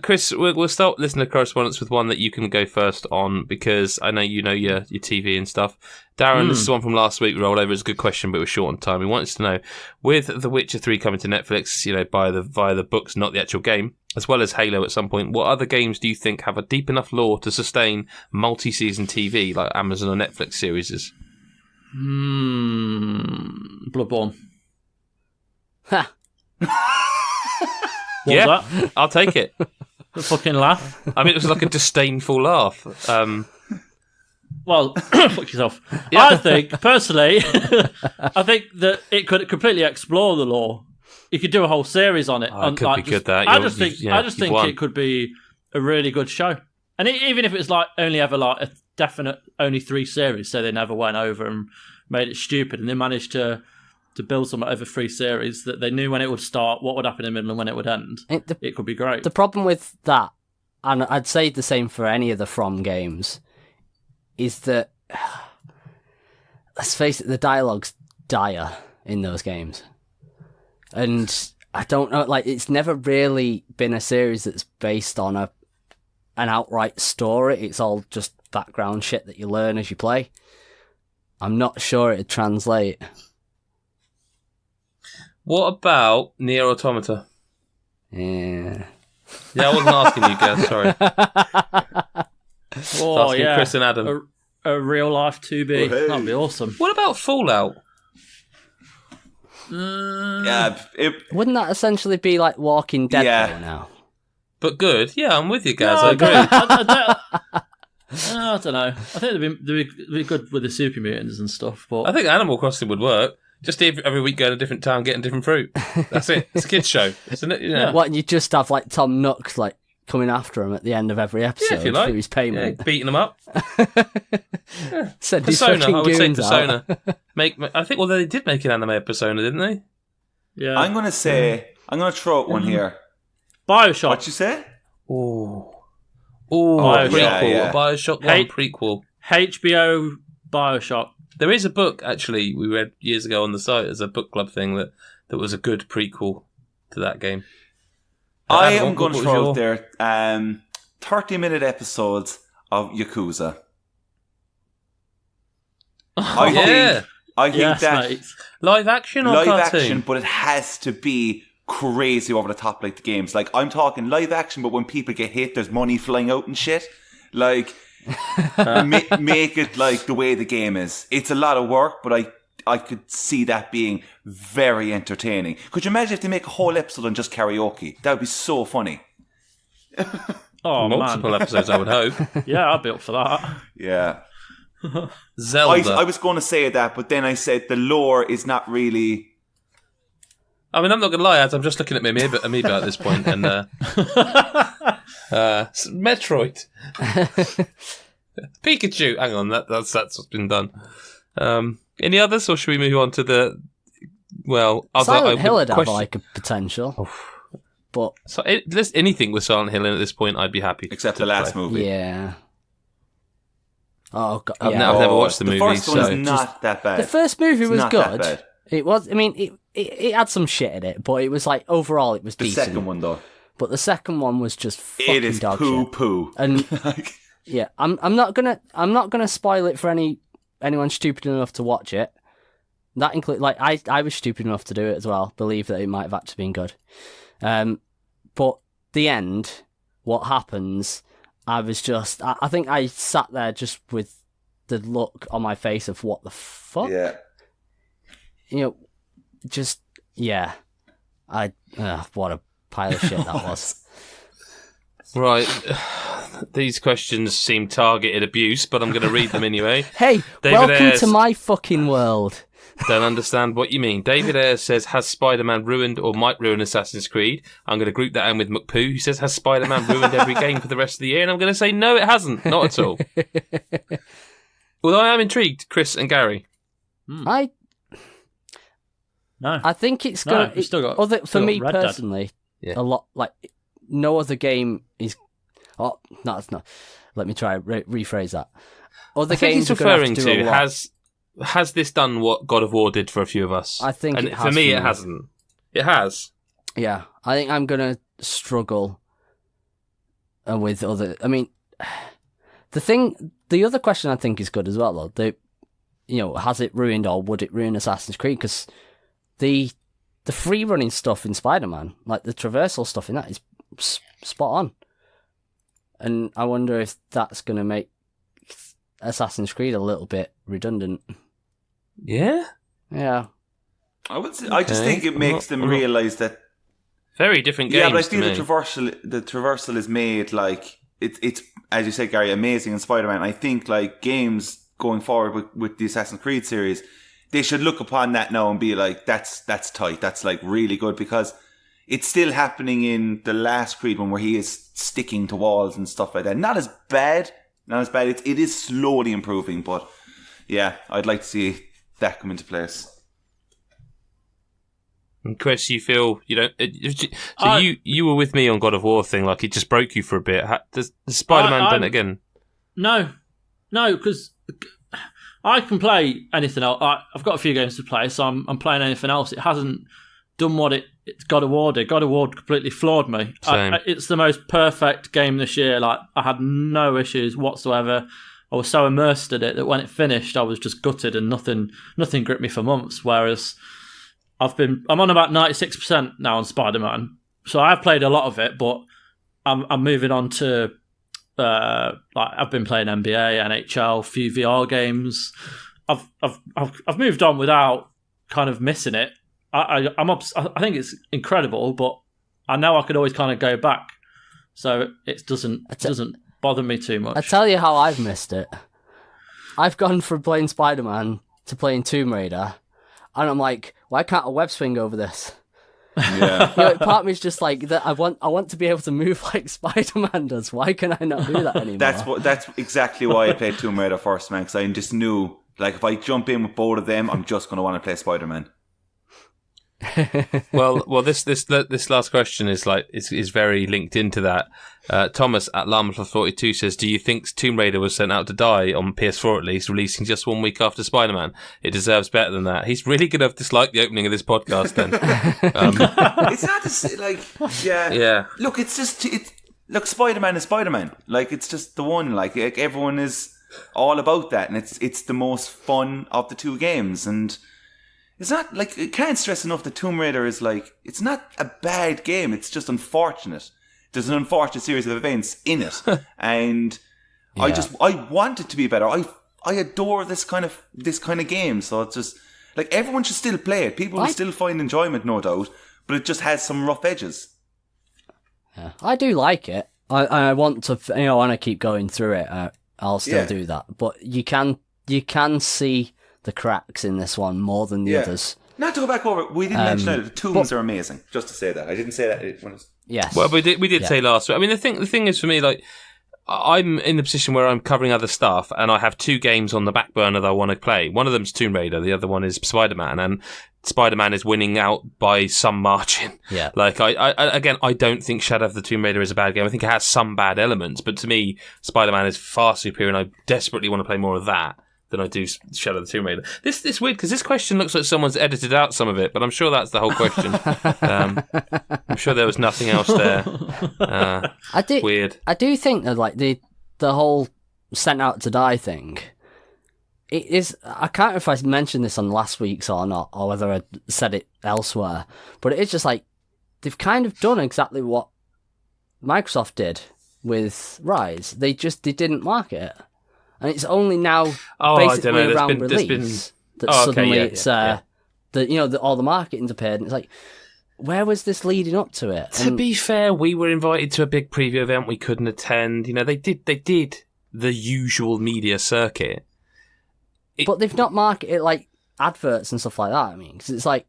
Chris, we'll start listener correspondence with one that you can go first on because I know you know your TV and stuff. Darren, this is one from last week. We rolled over. It's a good question, but we're short on time. He wants to know, with The Witcher 3 coming to Netflix, via the books, not the actual game, as well as Halo at some point, what other games do you think have a deep enough lore to sustain multi-season TV like Amazon or Netflix series? Bloodborne. Ha. What was that? I'll take it. A fucking laugh. I mean, it was like a disdainful laugh. Well, fuck yourself. Yeah. I think, personally, that it could completely explore the lore. You could do a whole series on it. It could be good, that. I just think it could be a really good show. And even if it's only ever a definite only 3 series, so they never went over and made it stupid, and they managed to build something over 3 series that they knew when it would start, what would happen in the middle, and when it would end. It could be great. The problem with that, and I'd say the same for any of the From games, is that, let's face it, the dialogue's dire in those games. And I don't know, it's never really been a series that's based on an outright story. It's all just background shit that you learn as you play. I'm not sure it'd translate. What about Nier Automata? Yeah, I wasn't asking you guys, sorry. Oh, yeah. Chris and Adam. A real life 2B. Oh, hey. That'd be awesome. What about Fallout? Wouldn't that essentially be like Walking Dead now? But good. Yeah, I'm with you guys. No, I agree. I don't know. I think they'd be good with the super mutants and stuff. But I think Animal Crossing would work. Just every week going to a different town, getting different fruit. That's it. It's a kids' show, isn't it? Yeah. What, and you just have Tom Nook coming after him at the end of every episode for his payment, beating him up. Send Persona, I would say Persona. I think they did make an anime of Persona, didn't they? Yeah. I'm gonna throw out one here. BioShock. What you say? Oh, BioShock. Prequel. A BioShock 1 prequel. HBO BioShock. There is a book, actually, we read years ago on the site as a book club thing that was a good prequel to that game. I am going to throw out there 30-minute episodes of Yakuza. I think that mate. Live action or live cartoon? Action, but it has to be crazy over the top like the games. I'm talking live action, but when people get hit, there's money flying out and shit. Make it like the way the game is. It's a lot of work, but I could see that being very entertaining. Could you imagine if they make a whole episode on just karaoke? That would be so funny. Multiple episodes, I would hope. Yeah, I'd be up for that. Yeah. Zelda. I was going to say that, but then I said the lore is not really... I mean, I'm not going to lie, I'm just looking at my Amiibo at this point, and Metroid. Pikachu. Hang on, that's what's been done. Any others, or should we move on to the Silent Hill would have a potential, but anything with Silent Hill in at this point, I'd be happy. Except the last movie. Yeah. Oh God! I've never watched the movie. The first one is not that bad. The first movie was good. It was. I mean, it had some shit in it, but it was overall it was decent. The second one though. But the second one was just fucking dog shit. It is poo. And yeah, I'm not gonna spoil it for anyone stupid enough to watch it. That includes I was stupid enough to do it as well. Believe that it might have actually been good. But the end, what happens? I was just. I think I sat there just with the look on my face of what the fuck. Yeah. Just yeah. What a pile of shit that was. Right. These questions seem targeted abuse, but I'm going to read them anyway. Hey, welcome to my fucking world. Don't understand what you mean. David Ayres says, has Spider-Man ruined or might ruin Assassin's Creed? I'm going to group that in with McPoo, who says, has Spider-Man ruined every game for the rest of the year? And I'm going to say, no, it hasn't. Not at all. Although I am intrigued, Chris and Gary. No, I think it's going to... still got for me Red personally, a lot... Like, no other game is... Oh, no, it's not. Let me try rephrase that. Other games he's referring to has this done what God of War did for a few of us? I think it has. For me, it hasn't. It has. Yeah, I think I'm going to struggle with other... I mean, the other question I think is good as well, though. Has it ruined or would it ruin Assassin's Creed? Because the free running stuff in Spider-Man, like the traversal stuff in that, is spot on. And I wonder if that's going to make Assassin's Creed a little bit redundant. Yeah? Yeah. I just think it makes them realise that... Very different games. Yeah, but I feel the traversal is made like... It's, as you said, Gary, amazing in Spider-Man. I think like games going forward with the Assassin's Creed series, they should look upon that now and be like, that's tight. That's like really good, because it's still happening in the last Creed one where he is sticking to walls and stuff like that. Not as bad. It is slowly improving, but yeah, I'd like to see that come into place. And Chris, you feel you don't? You were with me on God of War thing, like it just broke you for a bit. Does Spider-Man done it again? No, because I can play anything else. I've got a few games to play, so I'm playing anything else. It hasn't done what it's God of War did. God of War completely floored me. It's the most perfect game this year. Like, I had no issues whatsoever. I was so immersed in it that when it finished, I was just gutted and nothing gripped me for months. Whereas I'm on about 96% now on Spider-Man, so I've played a lot of it, but I'm moving on to I've been playing NBA, NHL, few VR games. I've moved on without kind of missing it. I think it's incredible, but I know I could always kind of go back, so it doesn't bother me too much. I tell you how I've missed it. I've gone from playing Spider-Man to playing Tomb Raider, and I'm like, why can't I web swing over this? Yeah. Part of me is just like that. I want to be able to move like Spider-Man does. Why can I not do that anymore? That's exactly why I played Tomb Raider first, man. Because I just knew, like, if I jump in with both of them, I'm just going to want to play Spider-Man. well, this last question is very linked into that. Thomas at Llama42 says, "Do you think Tomb Raider was sent out to die on PS4 at least, releasing just 1 week after Spider-Man? It deserves better than that." He's really going to have disliked the opening of this podcast then. It's not just like, yeah. Look, it's just Spider-Man is Spider-Man. Like, it's just the one. Like everyone is all about that, and it's the most fun of the two games. And it's not like, I can't stress enough that Tomb Raider is like, it's not a bad game. It's just unfortunate. There's an unfortunate series of events in it, and I want it to be better. I adore this kind of game. So it's just like, everyone should still play it. People will still find enjoyment, no doubt, but it just has some rough edges. Yeah, I do like it. I want to, I want to keep going through it. I'll still do that, but you can see the cracks in this one more than the others. Not to go back over, we didn't mention that the tombs are amazing. Just to say that, I didn't say that when it was... Yes. Well, we did say last week. I mean, the thing is, for me, like, I'm in the position where I'm covering other stuff, and I have 2 games on the back burner that I want to play. One of them's Tomb Raider, the other one is Spider-Man, and Spider-Man is winning out by some margin. Yeah. Like, I don't think Shadow of the Tomb Raider is a bad game. I think it has some bad elements, but to me, Spider-Man is far superior, and I desperately want to play more of that than I do Shadow of the Tomb Raider. This weird, because this question looks like someone's edited out some of it, but I'm sure that's the whole question. I'm sure there was nothing else there. Weird. I do think that, like, the whole sent out to die thing, it is, I can't remember if I mentioned this on last week's or not, or whether I said it elsewhere, but it's just like, they've kind of done exactly what Microsoft did with Rise. They didn't market it. And it's only now, basically around release, that suddenly it's all the marketing's appeared, and it's like, where was this leading up to it? To be fair, we were invited to a big preview event we couldn't attend. You know, they did the usual media circuit, but they've not marketed like adverts and stuff like that. I mean, because it's like,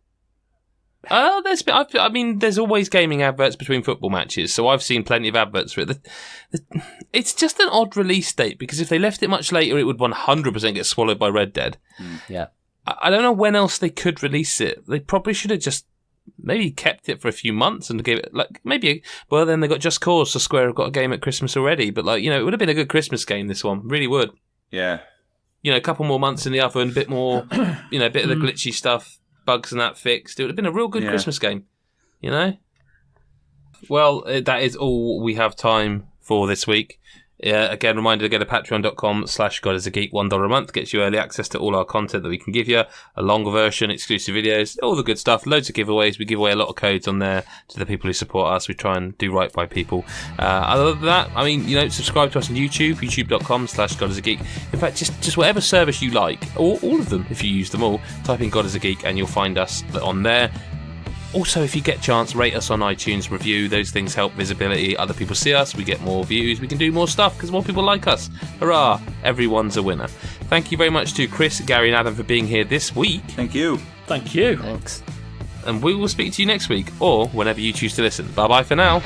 there's always gaming adverts between football matches, so I've seen plenty of adverts for it. It's just an odd release date, because if they left it much later, it would 100% get swallowed by Red Dead. Yeah. I don't know when else they could release it. They probably should have just maybe kept it for a few months and gave it well, then they got Just Cause, so Square have got a game at Christmas already, but it would have been a good Christmas game, this one. Really would. Yeah. A couple more months in the oven, a bit more, a bit of the glitchy stuff, bugs and that fixed. It would have been a real good Christmas game, Well, that is all we have time for this week. Again, reminder to go to patreon.com/GodIsAGeek. $1 a month gets you early access to all our content that we can give you, a longer version, exclusive videos, all the good stuff, loads of giveaways. We give away a lot of codes on there to the people who support us. We try and do right by people. Other than that, subscribe to us on YouTube, youtube.com/GodIsAGeek. In fact, just whatever service you like, or all of them, if you use them all, type in God is a Geek and you'll find us on there. Also, if you get a chance, rate us on iTunes, review. Those things help visibility. Other people see us, we get more views, we can do more stuff because more people like us. Hurrah! Everyone's a winner. Thank you very much to Chris, Gary and Adam for being here this week. Thank you. Thank you. Thanks. And we will speak to you next week or whenever you choose to listen. Bye-bye for now.